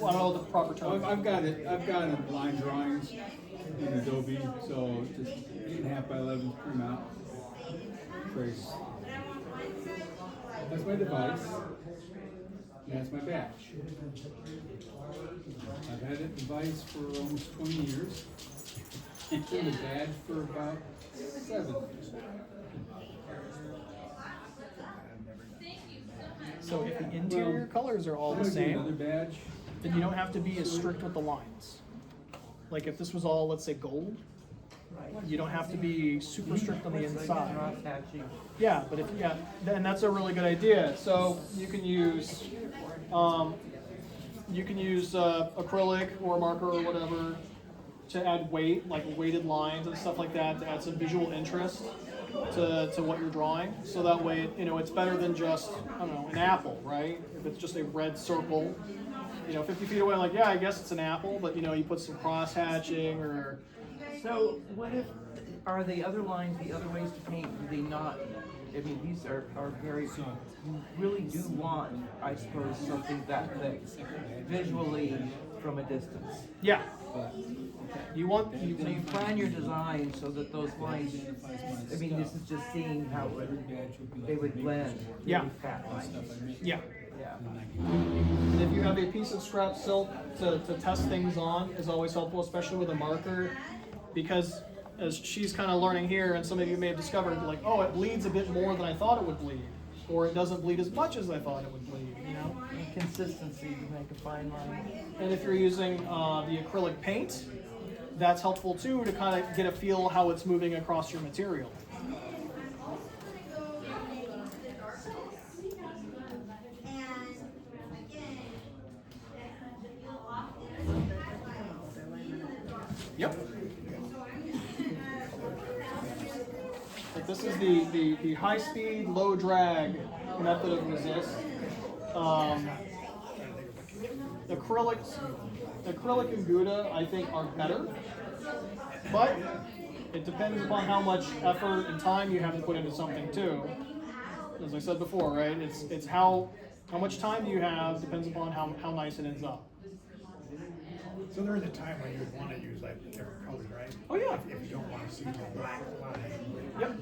Speaker 1: well, I don't know the proper term.
Speaker 5: I've got it in line drawings in Adobe, so just 8.5 by 11 print out. Trace. That's my device. And that's my badge. I've had that device for almost 20 years. And the badge for about 7 years.
Speaker 1: So if the interior colors are all
Speaker 5: I'm
Speaker 1: the
Speaker 5: gonna do another
Speaker 1: same,
Speaker 5: badge.
Speaker 1: then you don't have to be as strict with the lines. Like if this was all, let's say, gold, you don't have to be super strict on the inside. Yeah, but then that's a really good idea. So you can use acrylic or marker or whatever to add weight, like weighted lines and stuff like that, to add some visual interest to what you're drawing. So that way, it's better than just, I don't know, an apple, right? If it's just a red circle, 50 feet away, like, yeah, I guess it's an apple, but you put some cross hatching or.
Speaker 10: So what if, are the other lines, the other ways to paint, do they not, I mean, these are very, you really do want, I suppose, something that visually from a distance.
Speaker 1: Yeah.
Speaker 10: But,
Speaker 1: You want,
Speaker 10: so you plan your design so that those lines, I mean, this is just seeing how they would blend.
Speaker 1: Yeah.
Speaker 10: Really fat lines.
Speaker 1: yeah.
Speaker 10: Yeah.
Speaker 1: And if you have a piece of scrap silk to test things on is always helpful, especially with a marker, because as she's kind of learning here, and some of you may have discovered, like, oh, it bleeds a bit more than I thought it would bleed, or it doesn't bleed as much as I thought it would bleed,
Speaker 10: And consistency to make a fine line.
Speaker 1: And if you're using the acrylic paint, that's helpful too, to kind of get a feel how it's moving across your material. Yep. But this is the high speed, low drag method of resist. Acrylic and Gouda, I think, are better, but it depends upon how much effort and time you have to put into something too. As I said before, right? It's how much time do you have depends upon how nice it ends up.
Speaker 4: So there is a time when you would want to use like different colors, right?
Speaker 1: Oh yeah.
Speaker 4: If you don't want to see the black line.
Speaker 1: Yep.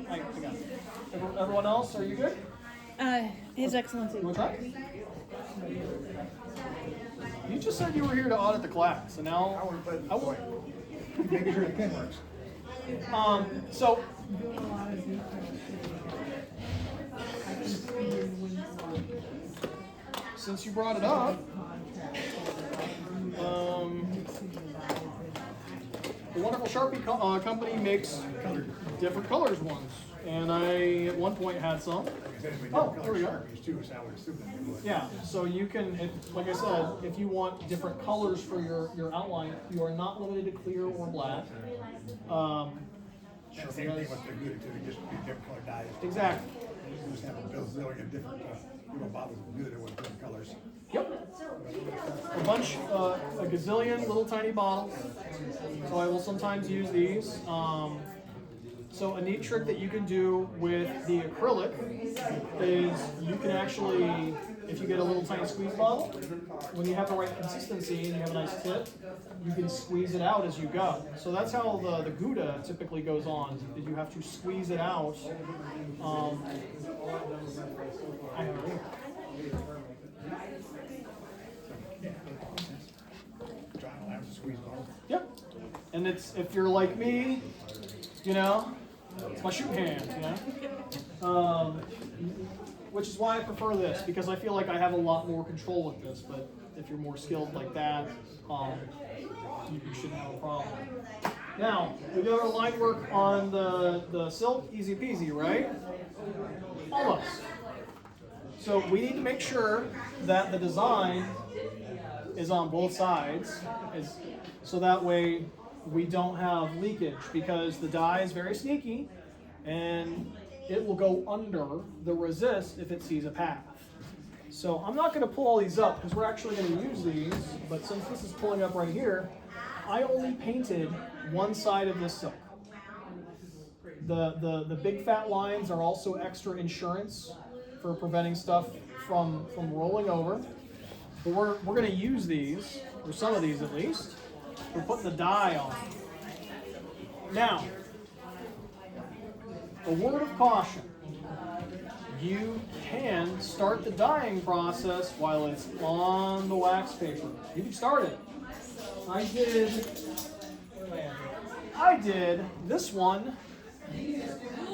Speaker 1: I got it. Everyone else, are you good?
Speaker 6: His Excellency.
Speaker 1: You want to try? You just said you were here to audit the class, and now I will.
Speaker 4: Making sure the pen works.
Speaker 1: So since you brought it up, the wonderful Sharpie company makes different colors ones, and I at one point had some. Oh, there we go. Yeah, so you can, like I said, if you want different colors for your outline, you are not limited to clear or black.
Speaker 4: Same thing with the Gouda too, just be different color dyes.
Speaker 1: Exactly.
Speaker 4: You just have a bazillion of different little bottles of Gouda with different colors.
Speaker 1: Yep. A gazillion little tiny bottles. So I will sometimes use these. So a neat trick that you can do with the acrylic is you can actually, if you get a little tiny squeeze bottle, when you have the right consistency and you have a nice tip, you can squeeze it out as you go. So that's how the Gouda typically goes on, is you have to squeeze it out. Yep. And if you're like me, it's my shoot hand, which is why I prefer this, because I feel like I have a lot more control with this, but if you're more skilled like that, you shouldn't have a problem. Now, we got our line work on the silk, easy peasy, right? Almost. So we need to make sure that the design is on both sides, so that way we don't have leakage, because the dye is very sneaky, and it will go under the resist if it sees a path. So I'm not going to pull all these up because we're actually going to use these, but since this is pulling up right here, I only painted one side of this silk. The big fat lines are also extra insurance for preventing stuff from rolling over. But we're going to use these, or some of these at least. We're putting the dye on. Now, a word of caution. You can start the dyeing process while it's on the wax paper. You can start it. I did this one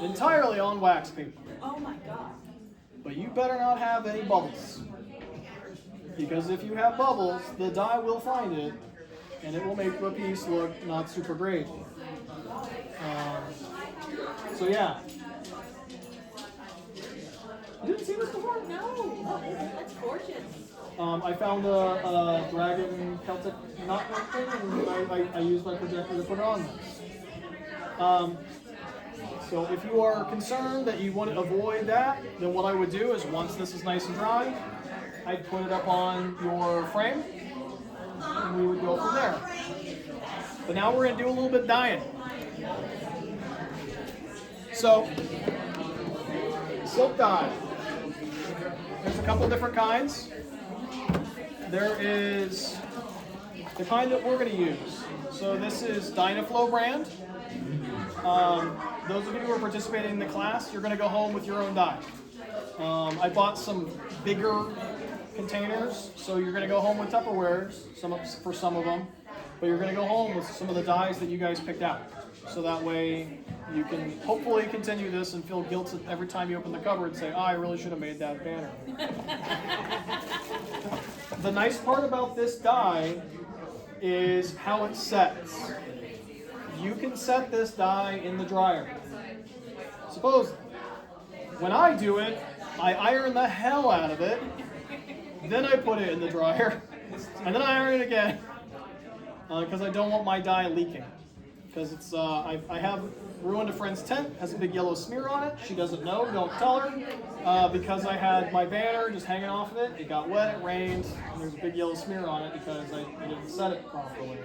Speaker 1: entirely on wax paper.
Speaker 6: Oh my god.
Speaker 1: But you better not have any bubbles. Because if you have bubbles, the dye will find it, and it will make the piece look not super great. So yeah. You didn't see this before?
Speaker 6: No. That's gorgeous.
Speaker 1: I found a dragon Celtic knot thing, and I used my projector to put it on this. So if you are concerned that you want to avoid that, then what I would do is once this is nice and dry, I'd put it up on your frame, and we would go from there. But now we're going to do a little bit of dyeing. So, silk dye. There's a couple different kinds. There is the kind that we're going to use. So this is Dynaflow brand. Those of you who are participating in the class, you're going to go home with your own dye. I bought some bigger containers, so you're going to go home with Tupperwares for some of them, but you're going to go home with some of the dyes that you guys picked out. So that way you can hopefully continue this and feel guilt every time you open the cupboard and say, oh, I really should have made that banner. The nice part about this dye is how it sets. You can set this dye in the dryer. Supposedly. When I do it, I iron the hell out of it, then I put it in the dryer, and then I iron it again, because I don't want my dye leaking. Because it's, I have ruined a friend's tent, has a big yellow smear on it. She doesn't know, don't tell her. Because I had my banner just hanging off of it, it got wet, it rained, and there's a big yellow smear on it because I didn't set it properly.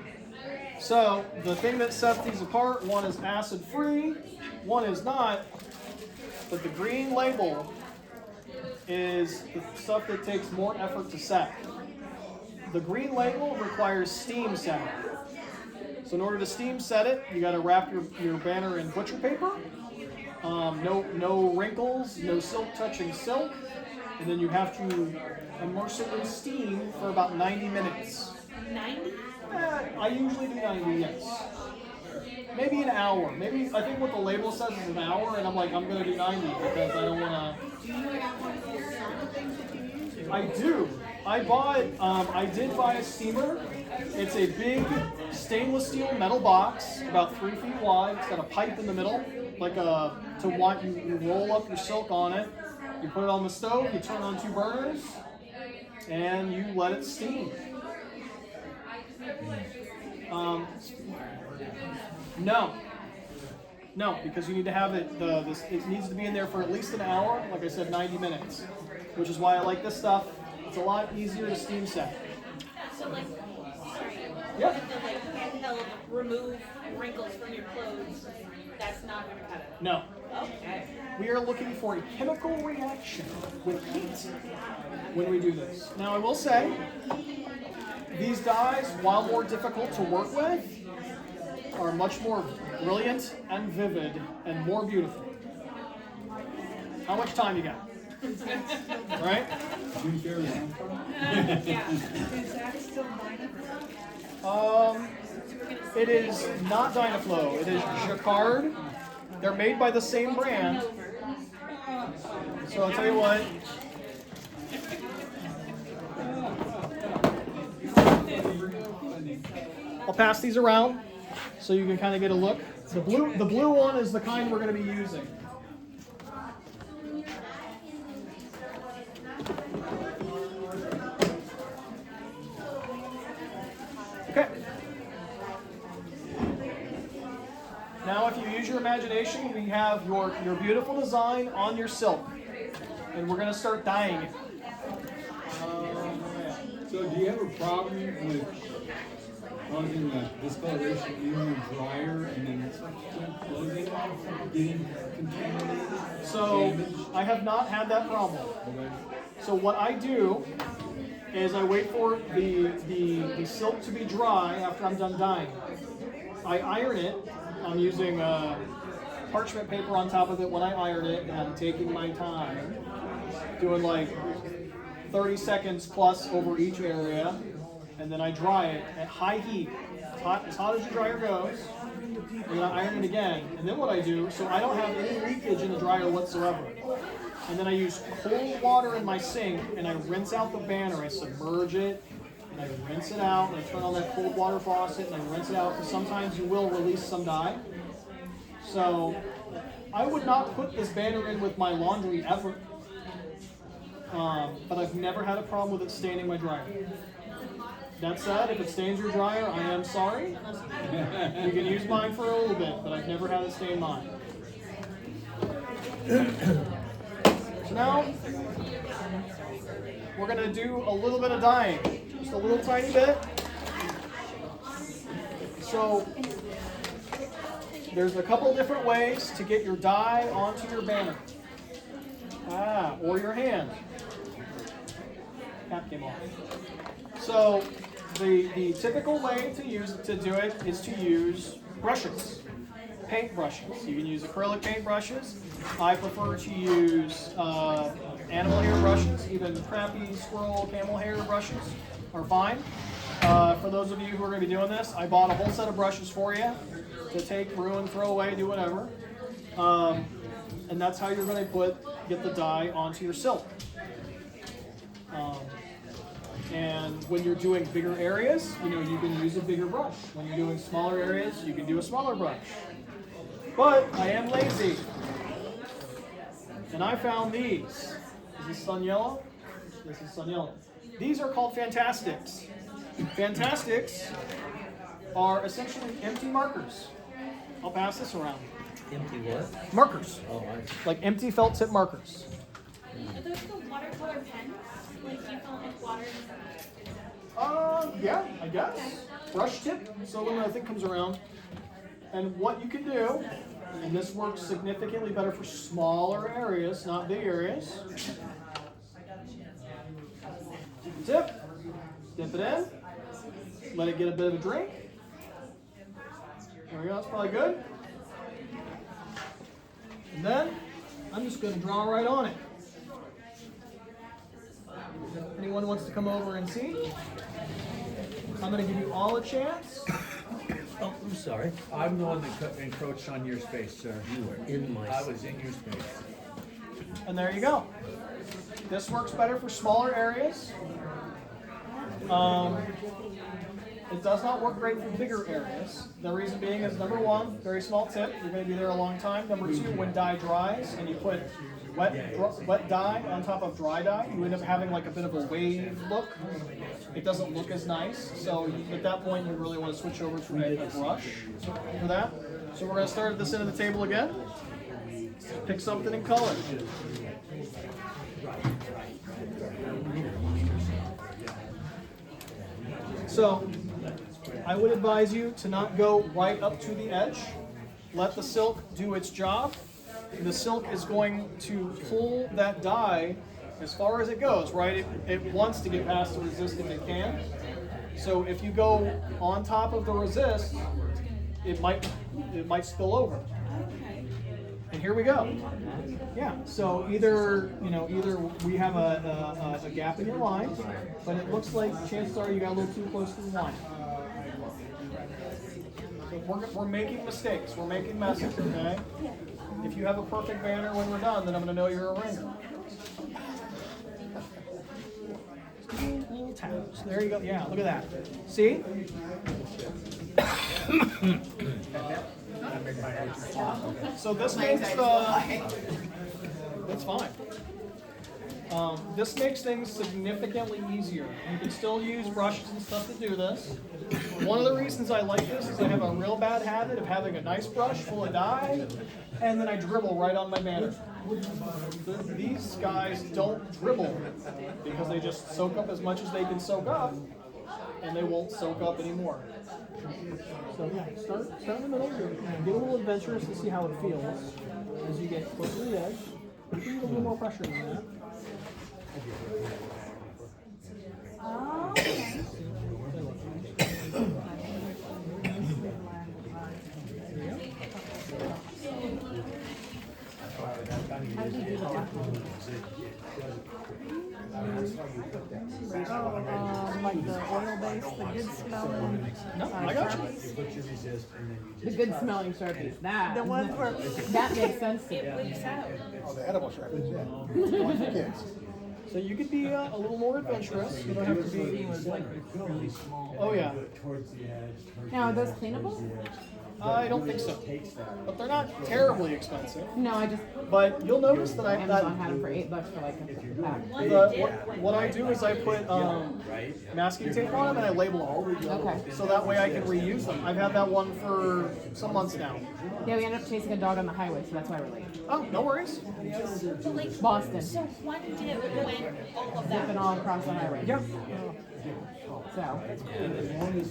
Speaker 1: So, the thing that sets these apart, one is acid-free, one is not, but the green label is the stuff that takes more effort to set. The green label requires steam setting. So in order to steam set it, you got to wrap your banner in butcher paper. No wrinkles, no silk touching silk, and then you have to immerse it in steam for about 90 minutes.
Speaker 6: 90?
Speaker 1: I usually do 90, yes. Maybe an hour. Maybe, I think what the label says is an hour, and I'm like, I'm going to do 90 because I don't want to. I do. I did buy a steamer. It's a big stainless steel metal box, about 3 feet wide. It's got a pipe in the middle, like you roll up your silk on it. You put it on the stove, you turn on 2 burners, and you let it steam. No, because you need to have it. It needs to be in there for at least an hour. Like I said, 90 minutes, which is why I like this stuff. It's a lot easier to steam set.
Speaker 6: So sorry.
Speaker 1: Yeah.
Speaker 6: The handheld remove wrinkles from your clothes, that's not going to cut it.
Speaker 1: No.
Speaker 6: Okay.
Speaker 1: We are looking for a chemical reaction with heat when we do this. Now I will say, these dyes, while more difficult to work with, are much more brilliant and vivid and more beautiful. How much time you got? Right?
Speaker 6: Yeah.
Speaker 3: Is that still Dynaflow?
Speaker 1: It is not Dynaflow. It is Jacquard. They're made by the same brand. So I'll tell you what. I'll pass these around so you can kind of get a look. The blue one is the kind we're going to be using. Okay. Now if you use your imagination, we have your beautiful design on your silk. And we're going to start dyeing it.
Speaker 5: So do you have a problem with causing the discoloration in your dryer and then subsequent clothing getting contaminated?
Speaker 1: So
Speaker 5: damaged?
Speaker 1: I have not had that problem.
Speaker 5: Okay.
Speaker 1: So what I do is I wait for the silk to be dry after I'm done dyeing. I iron it. I'm using parchment paper on top of it when I iron it, and I'm taking my time, doing like 30 seconds plus over each area, and then I dry it at high heat, as hot as your dryer goes, and then I iron it again. And then what I do, so I don't have any leakage in the dryer whatsoever. And then I use cold water in my sink, and I rinse out the banner. I submerge it, and I rinse it out, and I turn on that cold water faucet, and I rinse it out, because sometimes you will release some dye. So I would not put this banner in with my laundry ever, but I've never had a problem with it staining my dryer. That said, if it stains your dryer, I am sorry. You can use mine for a little bit, but I've never had it stain mine. So now, we're going to do a little bit of dyeing. Just a little tiny bit. So, there's a couple different ways to get your dye onto your banner. Or your hand. Cap came off. So, the typical way to do it is to use brushes. Paint brushes. You can use acrylic paint brushes. I prefer to use animal hair brushes. Even crappy squirrel camel hair brushes are fine. For those of you who are going to be doing this, I bought a whole set of brushes for you to take, ruin, throw away, do whatever. And that's how you're going to get the dye onto your silk. And when you're doing bigger areas, you can use a bigger brush. When you're doing smaller areas, you can do a smaller brush. But I am lazy. And I found these. Is this sun yellow? This is sun yellow. These are called Fantastics. Fantastics are essentially empty markers. I'll pass this around.
Speaker 2: Empty what?
Speaker 1: Markers.
Speaker 2: Oh,
Speaker 1: Like empty felt tip markers.
Speaker 6: Are those the watercolor pens? Like you fill them with water?
Speaker 1: Yeah, I guess. Brush tip. So when I think comes around. And what you can do, and this works significantly better for smaller areas, not big areas. Tip. Dip it in. Let it get a bit of a drink. There we go. That's probably good. And then I'm just going to draw right on it. Anyone wants to come over and see? I'm going to give you all a chance.
Speaker 2: Oh, I'm sorry.
Speaker 9: I'm the one that encroached on your space, sir.
Speaker 2: You were in my.
Speaker 9: I was in your space.
Speaker 1: And there you go. This works better for smaller areas. It does not work great for bigger areas. The reason being is, number one, very small tip. You're going to be there a long time. Number two, when dye dries and you put wet dye on top of dry dye, you end up having like a bit of a wave look. It doesn't look as nice. So at that point, you really want to switch over to a brush for that. So we're going to start at this end of the table again. Pick something in color. So I would advise you to not go right up to the edge. Let the silk do its job. The silk is going to pull that dye as far as it goes, right? It wants to get past the resist if it can. So if you go on top of the resist, it might spill over. And here we go. Yeah. So either we have a gap in your line, but it looks like chances are you got a little too close to the line. So we're making mistakes. We're making messes. Okay. If you have a perfect banner when we're done, then I'm going to know you're a ringer. Little taps. There you go. Yeah. Look at that. See? So this makes the. That's fine. This makes things significantly easier. You can still use brushes and stuff to do this. One of the reasons I like this is I have a real bad habit of having a nice brush full of dye, and then I dribble right on my banner. These guys don't dribble because they just soak up as much as they can soak up, and they won't soak up anymore. So yeah, start in the middle. Get a little adventurous to see how it feels as you get closer to the edge. You can use a little more pressure than that.
Speaker 7: Like the oil base, the good smelling.
Speaker 1: No, I got you.
Speaker 8: The good smelling Sharpies, that.
Speaker 7: The ones where
Speaker 8: That makes sense to me.
Speaker 4: Oh, the edible Sharpies, yeah. One for kids.
Speaker 1: So you could be a little more adventurous. You don't have to be.
Speaker 10: Really small.
Speaker 1: Oh yeah.
Speaker 8: Now, are those cleanable?
Speaker 1: I don't think so, but they're not terribly expensive.
Speaker 8: No, I just,
Speaker 1: But you'll notice that
Speaker 8: Amazon had them for $8 for like a pack.
Speaker 1: what I do is I put masking tape on them and I label them.
Speaker 8: Okay.
Speaker 1: So that way I can reuse them. I've had that one for some months now.
Speaker 8: Yeah, we ended up chasing a dog on the highway, so that's why we're late.
Speaker 1: Oh, no worries.
Speaker 6: So like,
Speaker 8: Boston.
Speaker 6: so one dip when all of that.
Speaker 8: Zipping all across the highway.
Speaker 1: Yeah.
Speaker 8: So,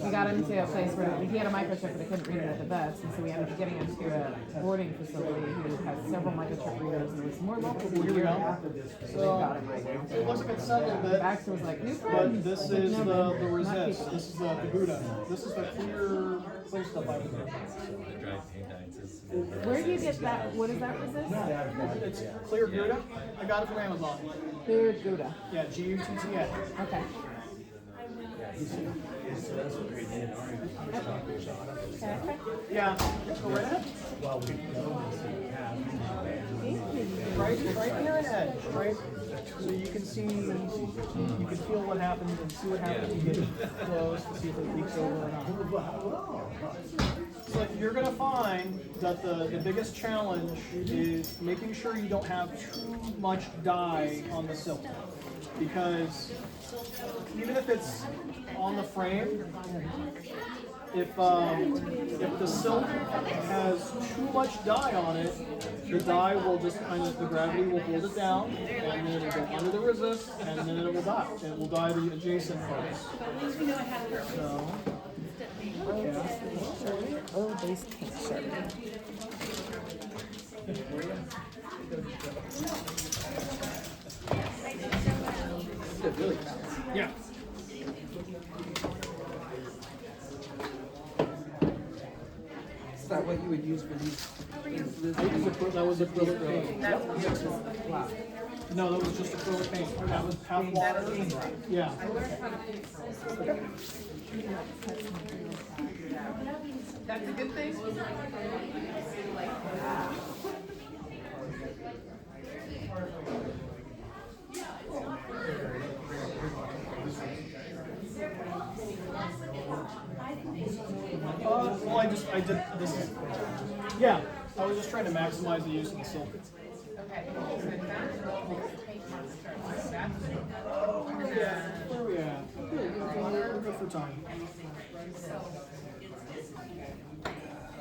Speaker 8: we got him to a place where he had a microchip, but they couldn't read it at the vets, and so we ended up getting him to a boarding facility who has several microchip readers, and it was more local than
Speaker 1: Here we
Speaker 8: we
Speaker 1: go.
Speaker 8: after this. So they've got him right now.
Speaker 1: It looks like it's settled a bit,
Speaker 8: Baxter was like, new
Speaker 1: but
Speaker 8: friends.
Speaker 1: this
Speaker 8: I was like,
Speaker 1: is
Speaker 8: "No,
Speaker 1: the
Speaker 8: man, not
Speaker 1: resist.
Speaker 8: keeping
Speaker 1: This is the Gouda. This is the clear stuff I would do.
Speaker 8: Where do you get that? What is that resist?
Speaker 1: It's clear Gouda. I got it from Amazon.
Speaker 8: Clear Gouda.
Speaker 1: Yeah, Gutta.
Speaker 8: Okay.
Speaker 1: Yeah. Go right ahead. Right near an edge, right? So you can see, you can feel what happens and see what happens when you get close to see if it leaks over or not. So you're gonna find that the biggest challenge is making sure you don't have too much dye on the silk. Because even if it's on the frame, if the silk has too much dye on it, the dye will just kind of, the gravity will hold it down, and then it'll go under the resist, and then it will dye. It will dye the adjacent parts. So,
Speaker 7: oil-based paint Sharpie.
Speaker 1: yeah.
Speaker 10: Is that what you would use for these?
Speaker 1: That was acrylic paint.
Speaker 10: Wow.
Speaker 1: No, that was just acrylic paint. That was half water. Yeah.
Speaker 7: That's a good thing.
Speaker 1: Well, I did, this is, yeah, I was just trying to maximize the use of the silk. Where are we at? We're good for time.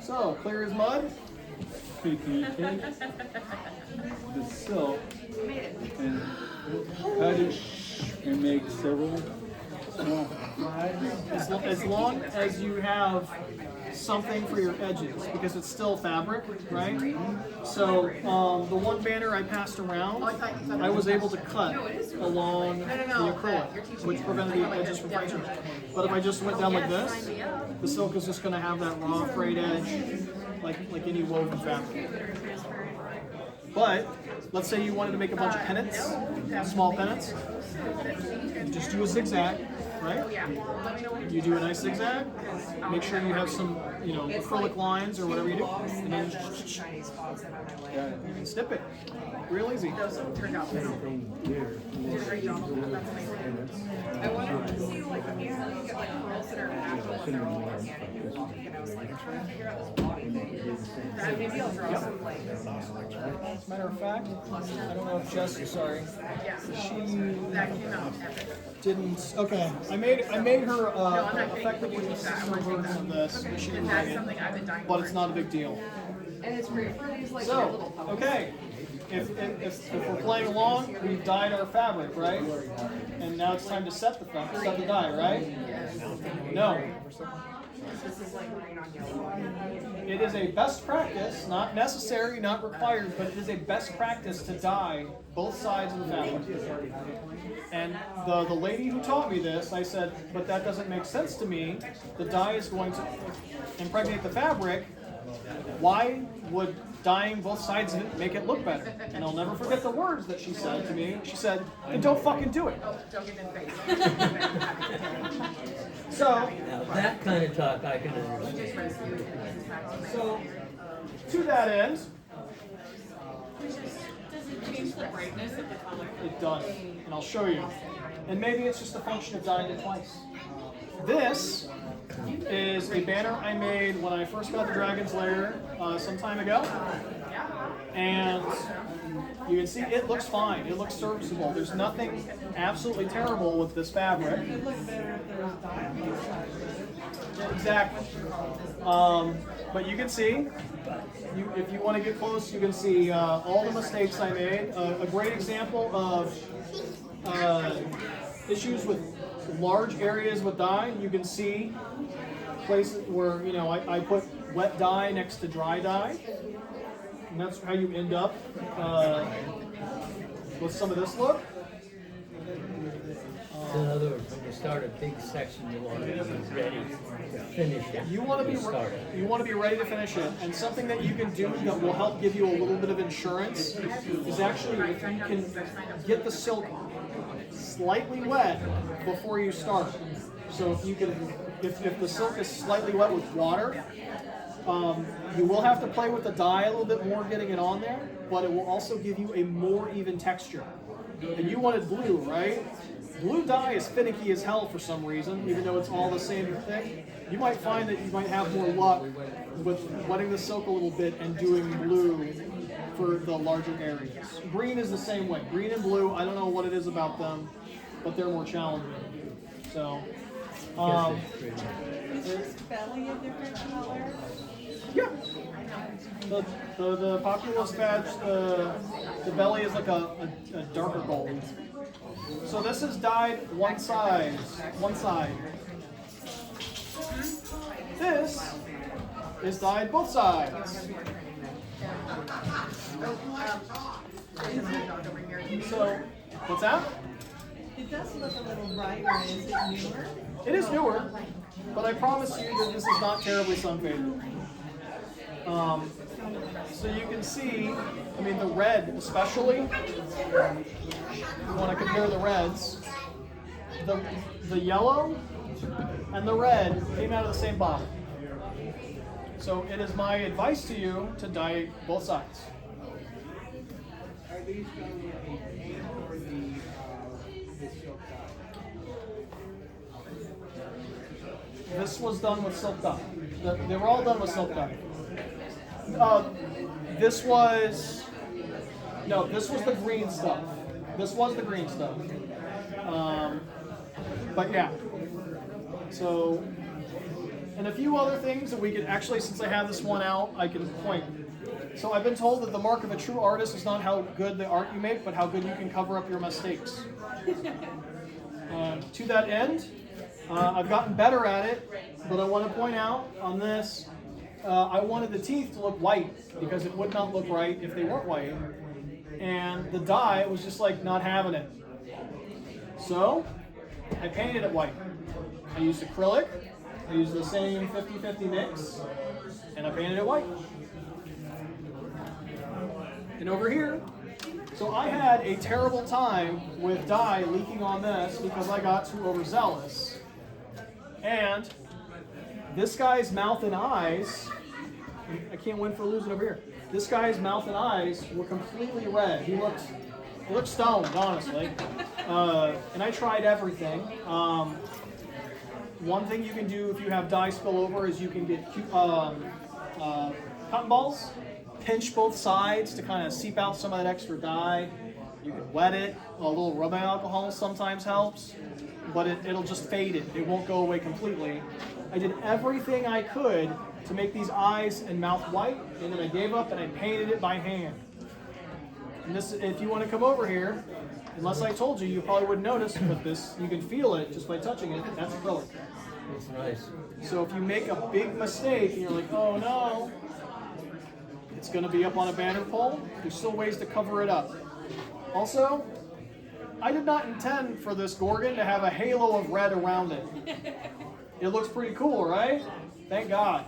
Speaker 1: So, clear as mud?
Speaker 5: Okay, can you take the silk and cut it and make several small
Speaker 1: As long as you have something for your edges, because it's still fabric, right? So the one banner I passed around, I was able to cut along the acrylic, which prevented the edges from fraying. But if I just went down like this, the silk is just going to have that raw frayed edge, like any woven fabric. But let's say you wanted to make a bunch of pennants, small pennants, you just do a zigzag. Right? You do a nice zigzag, make sure you have some, acrylic lines or whatever you do, and then you can snip it. Real easy.
Speaker 7: Those turned out well. You did a great job on that. That's amazing. I wanted to see like if you get like pearls that are natural
Speaker 2: couldn't have more like
Speaker 7: Maybe I'll draw some like.
Speaker 1: As a matter of fact, I don't know if Jess, sorry, she didn't. Okay, I made her effectively a sister version of this, but she didn't like it. But it's not a big deal.
Speaker 7: And it's great for these like
Speaker 1: So,
Speaker 7: little puppets.
Speaker 1: okay, if we're playing along, we've dyed our fabric, right? And now it's time to set the dye, right? No.
Speaker 7: This is like green on yellow.
Speaker 1: It is a best practice, not necessary, not required, but it is a best practice to dye both sides of the fabric. And the lady who taught me this, I said, but that doesn't make sense to me. The dye is going to impregnate the fabric. Why would dyeing both sides of it make it look better? And I'll never forget the words that she said to me. She said, then don't fucking do it.
Speaker 7: Don't get in the face.
Speaker 1: So,
Speaker 2: Now, that kind of talk I can understand.
Speaker 1: so to that end,
Speaker 6: Does it change the brightness of the color?
Speaker 1: it does, and I'll show you. And maybe it's just a function of dyeing it twice. This is a banner I made when I first got the Dragon's Lair some time ago. And you can see it looks fine. It looks serviceable. There's nothing absolutely terrible with this fabric.
Speaker 3: It'd look better if there was dye on both sides.
Speaker 1: Yeah, exactly. But you can see, if you want to get close, you can see all the mistakes I made. A great example of issues with large areas with dye. You can see places where, you know, I put wet dye next to dry dye. And that's how you end up with some of this look.
Speaker 2: So in other words, when you start a big section, you want to be ready to finish it.
Speaker 1: You want to be ready to finish it, and something that you can do that will help give you a little bit of insurance is actually if you can get the silk slightly wet before you start. So if the silk is slightly wet with water, you will have to play with the dye a little bit more getting it on there, but it will also give you a more even texture. And you wanted blue, right? Blue dye is finicky as hell for some reason, even though it's all the same thing. You might find that you might have more luck with wetting the silk a little bit and doing blue for the larger areas. Green is the same way. Green and blue, I don't know what it is about them, but they're more challenging. So,
Speaker 3: Is this belly a different color?
Speaker 1: yeah. The populous badge, the belly is like a darker gold. So this is dyed one side. This is dyed both sides. So, what's that?
Speaker 3: It does look a little brighter. Is it newer?
Speaker 1: It is newer, but I promise you that this is not terribly sun faded. So you can see, I mean, the red especially, you want to compare the reds, the yellow and the red came out of the same bottle. So it is my advice to you to dye both sides.
Speaker 5: Are these done with the paint or the silk dye?
Speaker 1: This was done with silk dye. They were all done with silk dye. This was the green stuff. This was the green stuff. But yeah. So, and a few other things that we could actually, since I have this one out, I can point. So I've been told that the mark of a true artist is not how good the art you make, but how good you can cover up your mistakes. To that end, I've gotten better at it, but I want to point out on this, I wanted the teeth to look white because it would not look right if they weren't white. And the dye was just like not having it. So I painted it white. I used acrylic, I used the same 50-50 mix, and I painted it white. And over here, so I had a terrible time with dye leaking on this because I got too overzealous. And this guy's mouth and eyes, I can't win for losing over here. This guy's mouth and eyes were completely red. He looked stoned, honestly. And I tried everything. one thing you can do if you have dye spillover is you can get cotton balls, pinch both sides to kind of seep out some of that extra dye. You can wet it. A little rubbing alcohol sometimes helps, but it'll just fade it. It won't go away completely. I did everything I could to make these eyes and mouth white, and then I gave up and I painted it by hand. And this, if you want to come over here, unless I told you, you probably wouldn't notice, but this, you can feel it just by touching it. That's acrylic.
Speaker 2: It's nice.
Speaker 1: So if you make a big mistake and you're like, oh no, it's going to be up on a banner pole, there's still ways to cover it up. Also, I did not intend for this Gorgon to have a halo of red around it. It looks pretty cool, right? Thank God.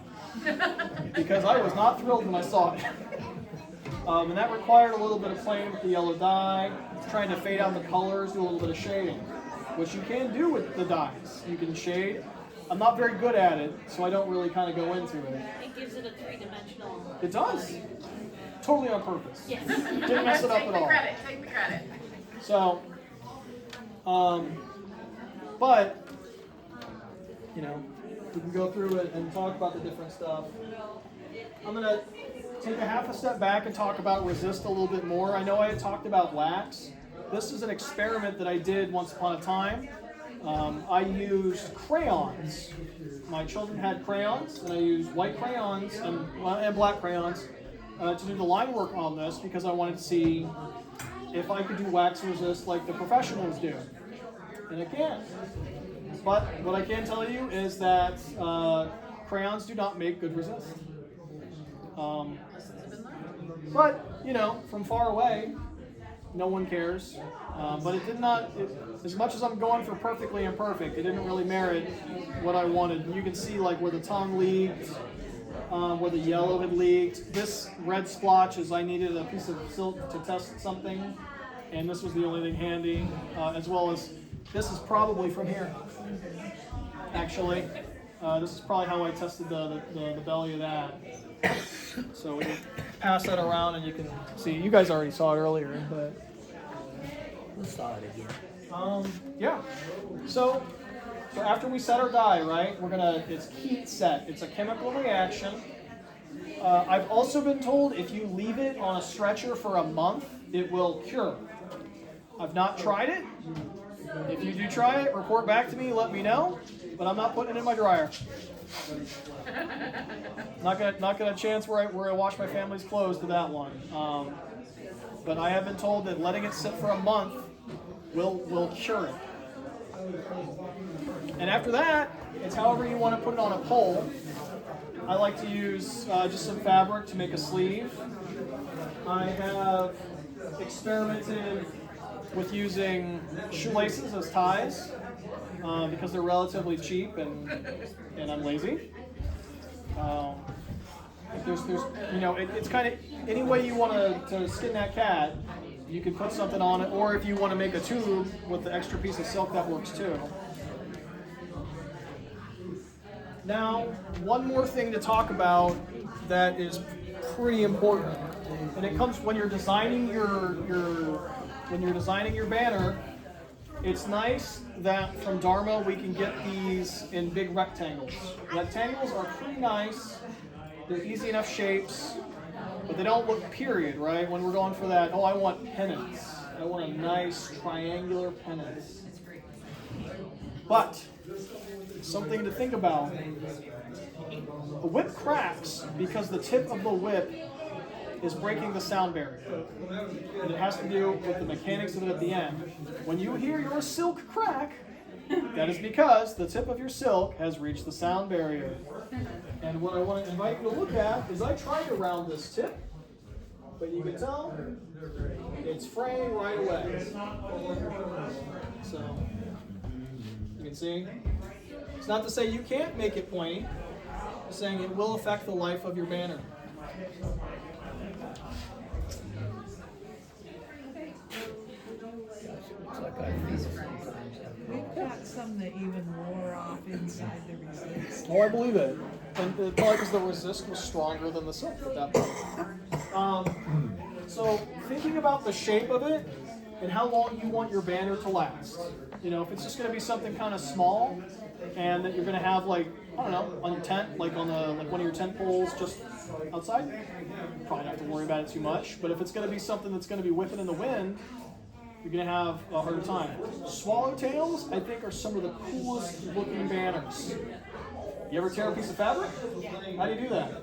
Speaker 1: Because I was not thrilled when I saw it. And that required a little bit of playing with the yellow dye, trying to fade out the colors, do a little bit of shading, which you can do with the dyes. You can shade. I'm not very good at it, so I don't really kind of go into it.
Speaker 6: It gives it a three-dimensional.
Speaker 1: It does. Totally on purpose.
Speaker 6: Yes.
Speaker 1: Didn't mess it up at all.
Speaker 8: Take the credit.
Speaker 1: So, but, you know, we can go through it and talk about the different stuff. I'm going to take a half a step back and talk about resist a little bit more. I know I had talked about wax. This is an experiment that I did once upon a time. I used crayons. My children had crayons, and I used white crayons and black crayons to do the line work on this because I wanted to see if I could do wax resist like the professionals do. And I can't. But what I can tell you is that crayons do not make good resist. But, you know, from far away, no one cares. But it did not, as much as I'm going for perfectly imperfect, it didn't really merit what I wanted. And you can see like where the tongue leaked, where the yellow had leaked. This red splotch is I needed a piece of silk to test something, and this was the only thing handy, as well as this is probably from here, actually. This is probably how I tested the belly of that. So we can pass that around and you can see. You guys already saw it earlier, but
Speaker 2: We saw it again.
Speaker 1: yeah. So after we set our dye, right, it's heat set. It's a chemical reaction. I've also been told if you leave it on a stretcher for a month, it will cure. I've not tried it. If you do try it, report back to me, let me know. But I'm not putting it in my dryer. Not gonna chance where I wash my family's clothes to that one. But I have been told that letting it sit for a month will cure it. And after that, it's however you want to put it on a pole. I like to use just some fabric to make a sleeve. I have experimented with using shoelaces as ties because they're relatively cheap and I'm lazy. There's you know, it's kind of any way you want to skin that cat, you can put something on it, or if you want to make a tube with the extra piece of silk, that works too. Now, one more thing to talk about that is pretty important, and it comes when you're designing your banner. It's nice that from Dharma we can get these in big rectangles. Rectangles are pretty nice. They're easy enough shapes, but they don't look period, right? When we're going for that, oh, I want pennants. I want a nice triangular pennant. But something to think about. The whip cracks because the tip of the whip is breaking the sound barrier. And it has to do with the mechanics of it at the end. When you hear your silk crack, that is because the tip of your silk has reached the sound barrier. And what I want to invite you to look at is I tried to round this tip, but you can tell it's fraying right away. So you can see. It's not to say you can't make it pointy. It's saying it will affect the life of your banner.
Speaker 3: We've got some that even wore off inside the resist.
Speaker 1: Oh, I believe it. And probably because the resist was stronger than the silk at that point. So thinking about the shape of it, and how long you want your banner to last. You know, if it's just going to be something kind of small, and that you're going to have like, I don't know, on your tent, like on the one of your tent poles just outside, you probably don't have to worry about it too much. But if it's going to be something that's going to be whipping in the wind, you're going to have a harder time. Swallowtails, I think, are some of the coolest looking banners. You ever tear a piece of fabric? How do you do that?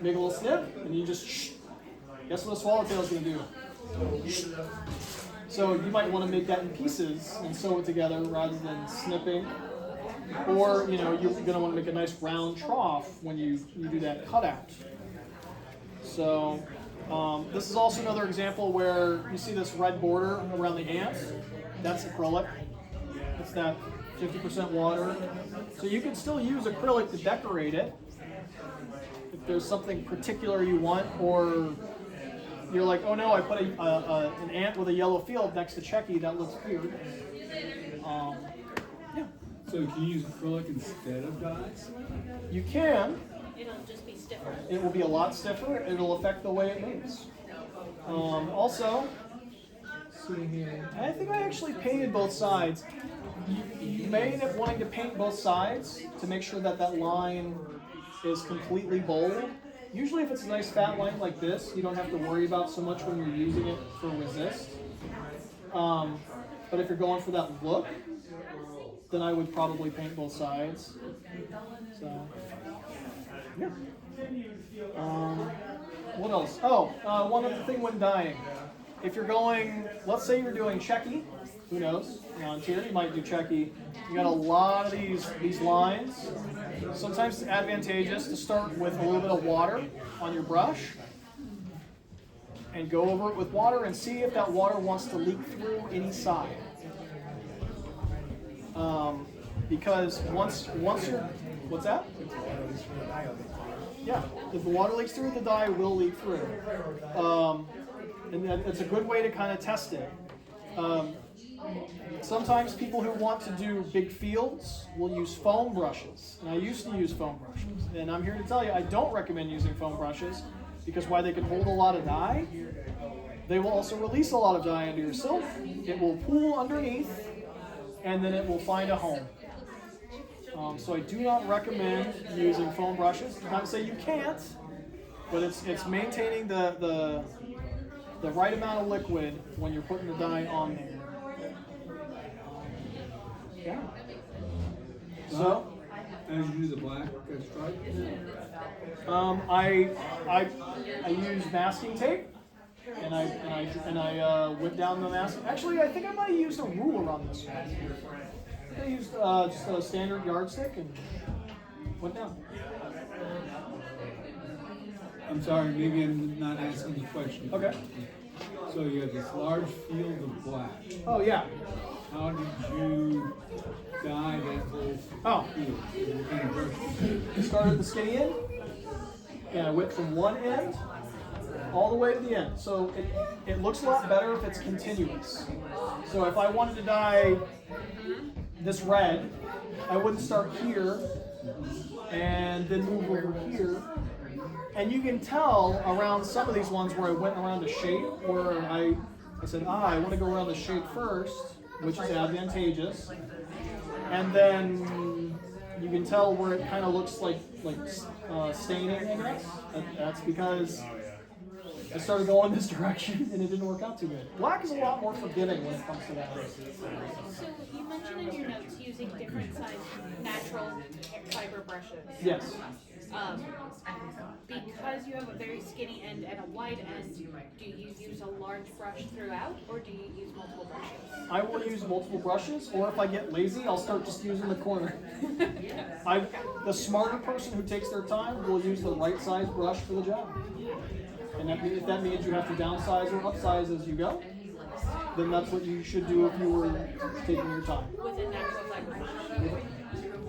Speaker 1: Make a little snip, and you just shh. Guess what a swallowtail is going to do? Shh. So you might want to make that in pieces and sew it together rather than snipping. Or, you know, you're going to want to make a nice round trough when you do that cutout. So this is also another example where you see this red border around the ant. That's acrylic. It's that 50% water. So you can still use acrylic to decorate it if there's something particular you want, or you're like, oh no, I put an ant with a yellow field next to Checky, that looks weird. Yeah.
Speaker 5: So can you use acrylic instead of dyes?
Speaker 1: You can.
Speaker 6: It'll just be stiffer.
Speaker 1: It will be a lot stiffer. It'll affect the way it moves. Also, see here. I think I actually painted both sides. You may end up wanting to paint both sides to make sure that that line is completely bold. Usually if it's a nice fat line like this, you don't have to worry about so much when you're using it for resist. But if you're going for that look, then I would probably paint both sides. So, yeah. What else? Oh, one other thing when dyeing. If you're going, let's say you're doing Checky, who knows? On tier, you might do Checky. You got a lot of these lines. Sometimes it's advantageous to start with a little bit of water on your brush and go over it with water and see if that water wants to leak through any side. Because once you're, what's that? Yeah, if the water leaks through, the dye will leak through. And it's a good way to kind of test it. Sometimes people who want to do big fields will use foam brushes. And I used to use foam brushes. And I'm here to tell you, I don't recommend using foam brushes because while they can hold a lot of dye, they will also release a lot of dye into your silk. It will pool underneath, and then it will find a home. So I do not recommend using foam brushes. Not to say you can't, but it's maintaining the right amount of liquid when you're putting the dye on there. Yeah. So,
Speaker 5: as you do the black stripe?
Speaker 1: I use masking tape, and I whip down the mask. Actually, I think I might have used a ruler on this one. I think I used just a standard yardstick and went down.
Speaker 5: I'm sorry, maybe I'm not asking the question.
Speaker 1: Okay.
Speaker 5: So you have this large field of black.
Speaker 1: Oh yeah.
Speaker 5: How did you dye that whole field? What kind of brush?
Speaker 1: Start at the skinny end, and I whip from one end all the way to the end. So it looks a lot better if it's continuous. So if I wanted to dye this red, I wouldn't start here and then move over here. And you can tell around some of these ones where I went around a shape, where I said, I want to go around the shape first, which is advantageous. And then you can tell where it kind of looks like staining, I guess. That's because I started going this direction and it didn't work out too good. Black is a lot more forgiving when it comes to that.
Speaker 6: So you mentioned in your notes using different size natural fiber brushes.
Speaker 1: Yes.
Speaker 6: Because you have a very skinny end and a wide end, do you use a large brush throughout, or do you use multiple brushes?
Speaker 1: I will use multiple brushes, or if I get lazy, I'll start just using the corner. The smarter person who takes their time will use the right size brush for the job. And if that means you have to downsize or upsize as you go, then that's what you should do if you were taking your time.
Speaker 6: With a natural fiber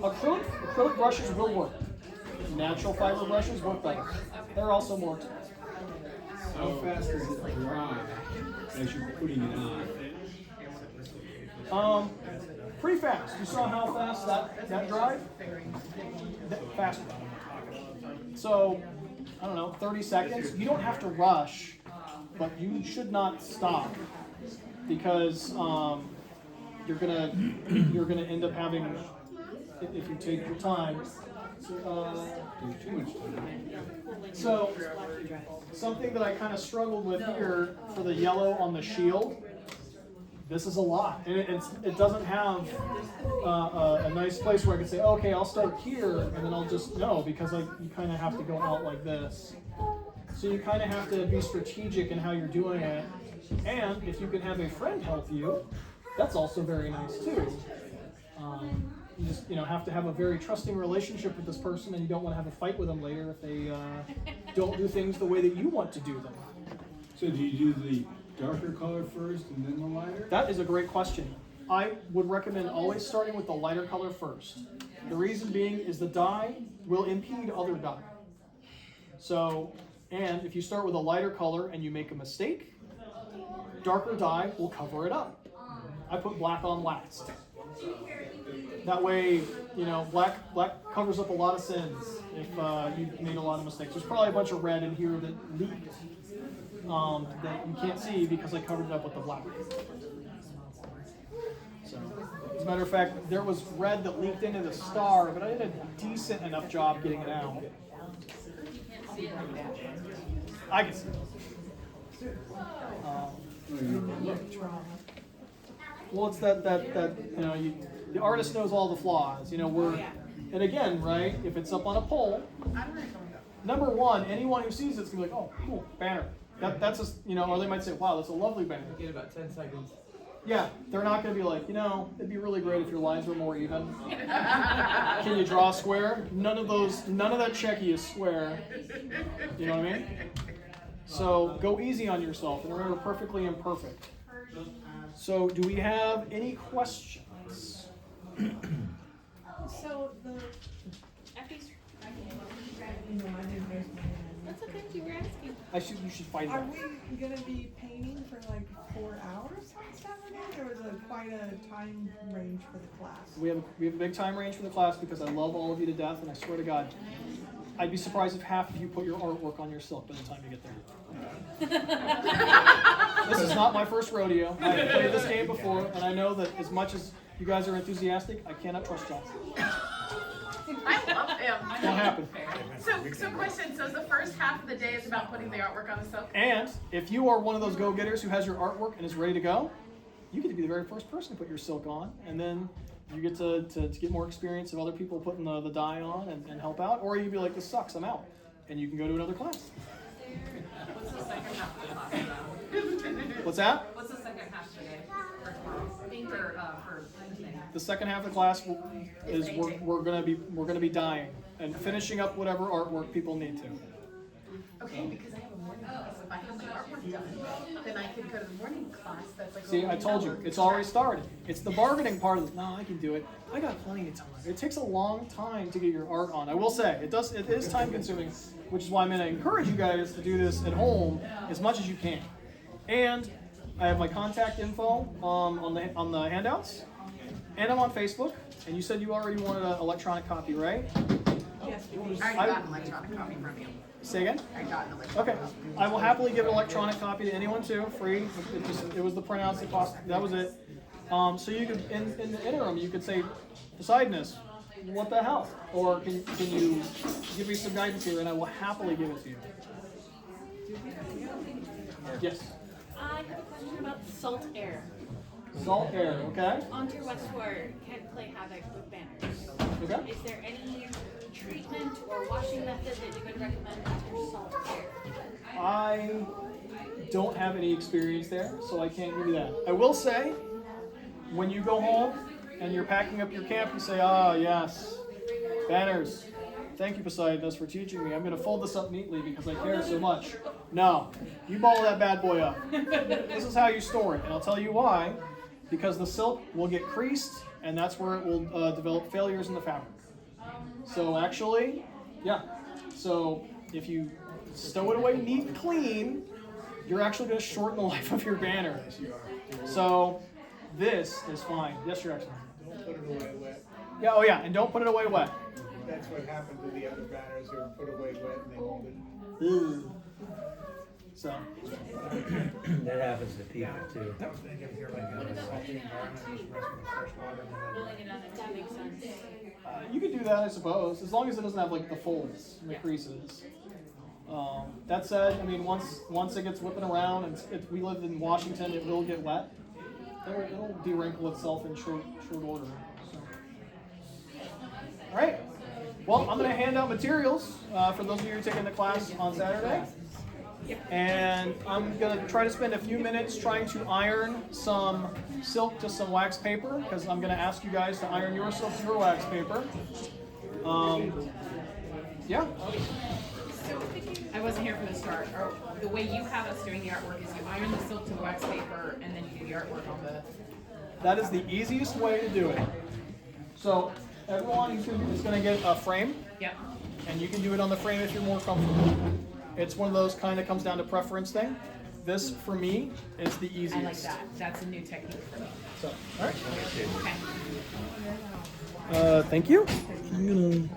Speaker 6: brush?
Speaker 1: Acrylic brushes will work. Natural fiber brushes work better. They're also more expensive.
Speaker 5: How fast does it dry as you're putting it on?
Speaker 1: Pretty fast. You saw how fast that dried? Faster. So, I don't know, 30 seconds. You don't have to rush, but you should not stop because you're gonna end up having, if you take your time.
Speaker 5: There's too much time.
Speaker 1: So something that I kind of struggled with here for the yellow on the shield. This is a lot, and it doesn't have a nice place where I can say, okay, I'll start here, and then I'll just no, because you kind of have to go out like this. So you kind of have to be strategic in how you're doing it, and if you can have a friend help you, that's also very nice too. You just have to have a very trusting relationship with this person, and you don't want to have a fight with them later if they don't do things the way that you want to do them.
Speaker 5: So do you do the darker color first and then the lighter?
Speaker 1: That is a great question. I would recommend always starting with the lighter color first. The reason being is the dye will impede other dye. So, and if you start with a lighter color and you make a mistake, darker dye will cover it up. I put black on last. That way, black covers up a lot of sins if you've made a lot of mistakes. There's probably a bunch of red in here that leaked. That you can't see because I covered it up with the black. So, as a matter of fact, there was red that leaked into the star, but I did a decent enough job getting it out. I can see it. Well, it's that the artist knows all the flaws. And again, right? If it's up on a pole, number one, anyone who sees it's gonna be like, oh, cool, banner. That's just, or they might say, wow, that's a lovely banner.
Speaker 10: Get about 10 seconds.
Speaker 1: Yeah, they're not going to be like, it'd be really great if your lines were more even. Can you draw a square? None of that checky is square. You know what I mean? So go easy on yourself and remember perfectly imperfect. So do we have any questions?
Speaker 6: So Effie's. That's okay. You were asking.
Speaker 1: You should find
Speaker 3: Are
Speaker 1: out.
Speaker 3: we gonna be painting for like 4 hours on Saturday, or is it quite a time range for the class?
Speaker 1: We have a big time range for the class because I love all of you to death, and I swear to God, I'd be surprised if half of you put your artwork on your silk by the time you get there. This is not my first rodeo. I've played this game before, and I know that as much as you guys are enthusiastic, I cannot trust y'all.
Speaker 11: I love him.
Speaker 1: Won't happen.
Speaker 11: So question, so the first half of the day is about putting the artwork on the silk?
Speaker 1: And if you are one of those go-getters who has your artwork and is ready to go, you get to be the very first person to put your silk on, and then you get to get more experience of other people putting the dye on and help out, or you'd be like, this sucks, I'm out. And you can go to another class.
Speaker 11: What's the second half of the class about?
Speaker 1: What's that?
Speaker 11: What's the second half of the day for tomorrow? For painting?
Speaker 1: The second half of the class is we're gonna be dyeing and finishing up whatever artwork people need to.
Speaker 11: Okay, because I have a morning class. If I have my artwork done, then I could go to the morning class. That's like.
Speaker 1: See, I told you, it's already started. It's the bargaining part of it. No, I can do it. I got plenty of time. It takes a long time to get your art on. I will say, it is time consuming, which is why I'm gonna encourage you guys to do this at home as much as you can. And I have my contact info on the handouts, and I'm on Facebook. And you said you already wanted an electronic copy, right?
Speaker 3: Yes,
Speaker 11: I already got an electronic copy from you.
Speaker 1: Say again?
Speaker 11: I got an electronic
Speaker 1: Okay.
Speaker 11: copy.
Speaker 1: I will happily give an electronic copy to anyone too, free. It was the printouts that cost. That was it. So you could, in the interim, you could say, Poseidonus, what the hell? Or can you give me some guidance here, and I will happily give it to you. Yes.
Speaker 6: I have a question about salt air.
Speaker 1: Salt air, okay?
Speaker 6: Onto Westward can play havoc with banners.
Speaker 1: Okay.
Speaker 6: Is there any treatment or washing method that you would recommend for salt air?
Speaker 1: I don't have any experience there, so I can't give you that. I will say, when you go home and you're packing up your camp, you say, yes, banners. Thank you, Poseidonus, for teaching me. I'm going to fold this up neatly because I care so much. No, you ball that bad boy up. This is how you store it, and I'll tell you why. Because the silk will get creased, and that's where it will develop failures in the fabric. So actually, yeah. So if you stow it away neat and clean, you're actually going to shorten the life of your banner. So this is fine. Yes, Your Excellency.
Speaker 4: Don't put it away wet.
Speaker 1: Yeah, oh yeah, and don't put it away wet.
Speaker 4: That's what happened to the other banners who were put away wet and they molded.
Speaker 1: Ooh. So,
Speaker 2: That happens to people too.
Speaker 4: I was thinking if you're like in a salty environment, just rinse with fresh water and then.
Speaker 6: Rolling it on, if that makes sense.
Speaker 1: you could do that, I suppose, as long as it doesn't have like the folds and the creases. That said, I mean, once it gets whipping around, and we live in Washington, it will get wet. It'll de-wrinkle itself in short order. So. All right. Well, I'm going to hand out materials for those of you who are taking the class on Saturday. And I'm going to try to spend a few minutes trying to iron some silk to some wax paper, because I'm going to ask you guys to iron your silk to your wax paper. Yeah.
Speaker 8: I wasn't here for the start. The way you have us doing the artwork is you iron the silk to wax paper and then you do the artwork on the.
Speaker 1: That is the easiest way to do it. So everyone is going to get a frame.
Speaker 8: Yep.
Speaker 1: And you can do it on the frame if you're more comfortable. It's one of those kind of comes down to preference thing. This, for me, is the easiest.
Speaker 8: I like that. That's a new technique for me.
Speaker 1: So, all right.
Speaker 8: Okay.
Speaker 1: Thank you. I'm gonna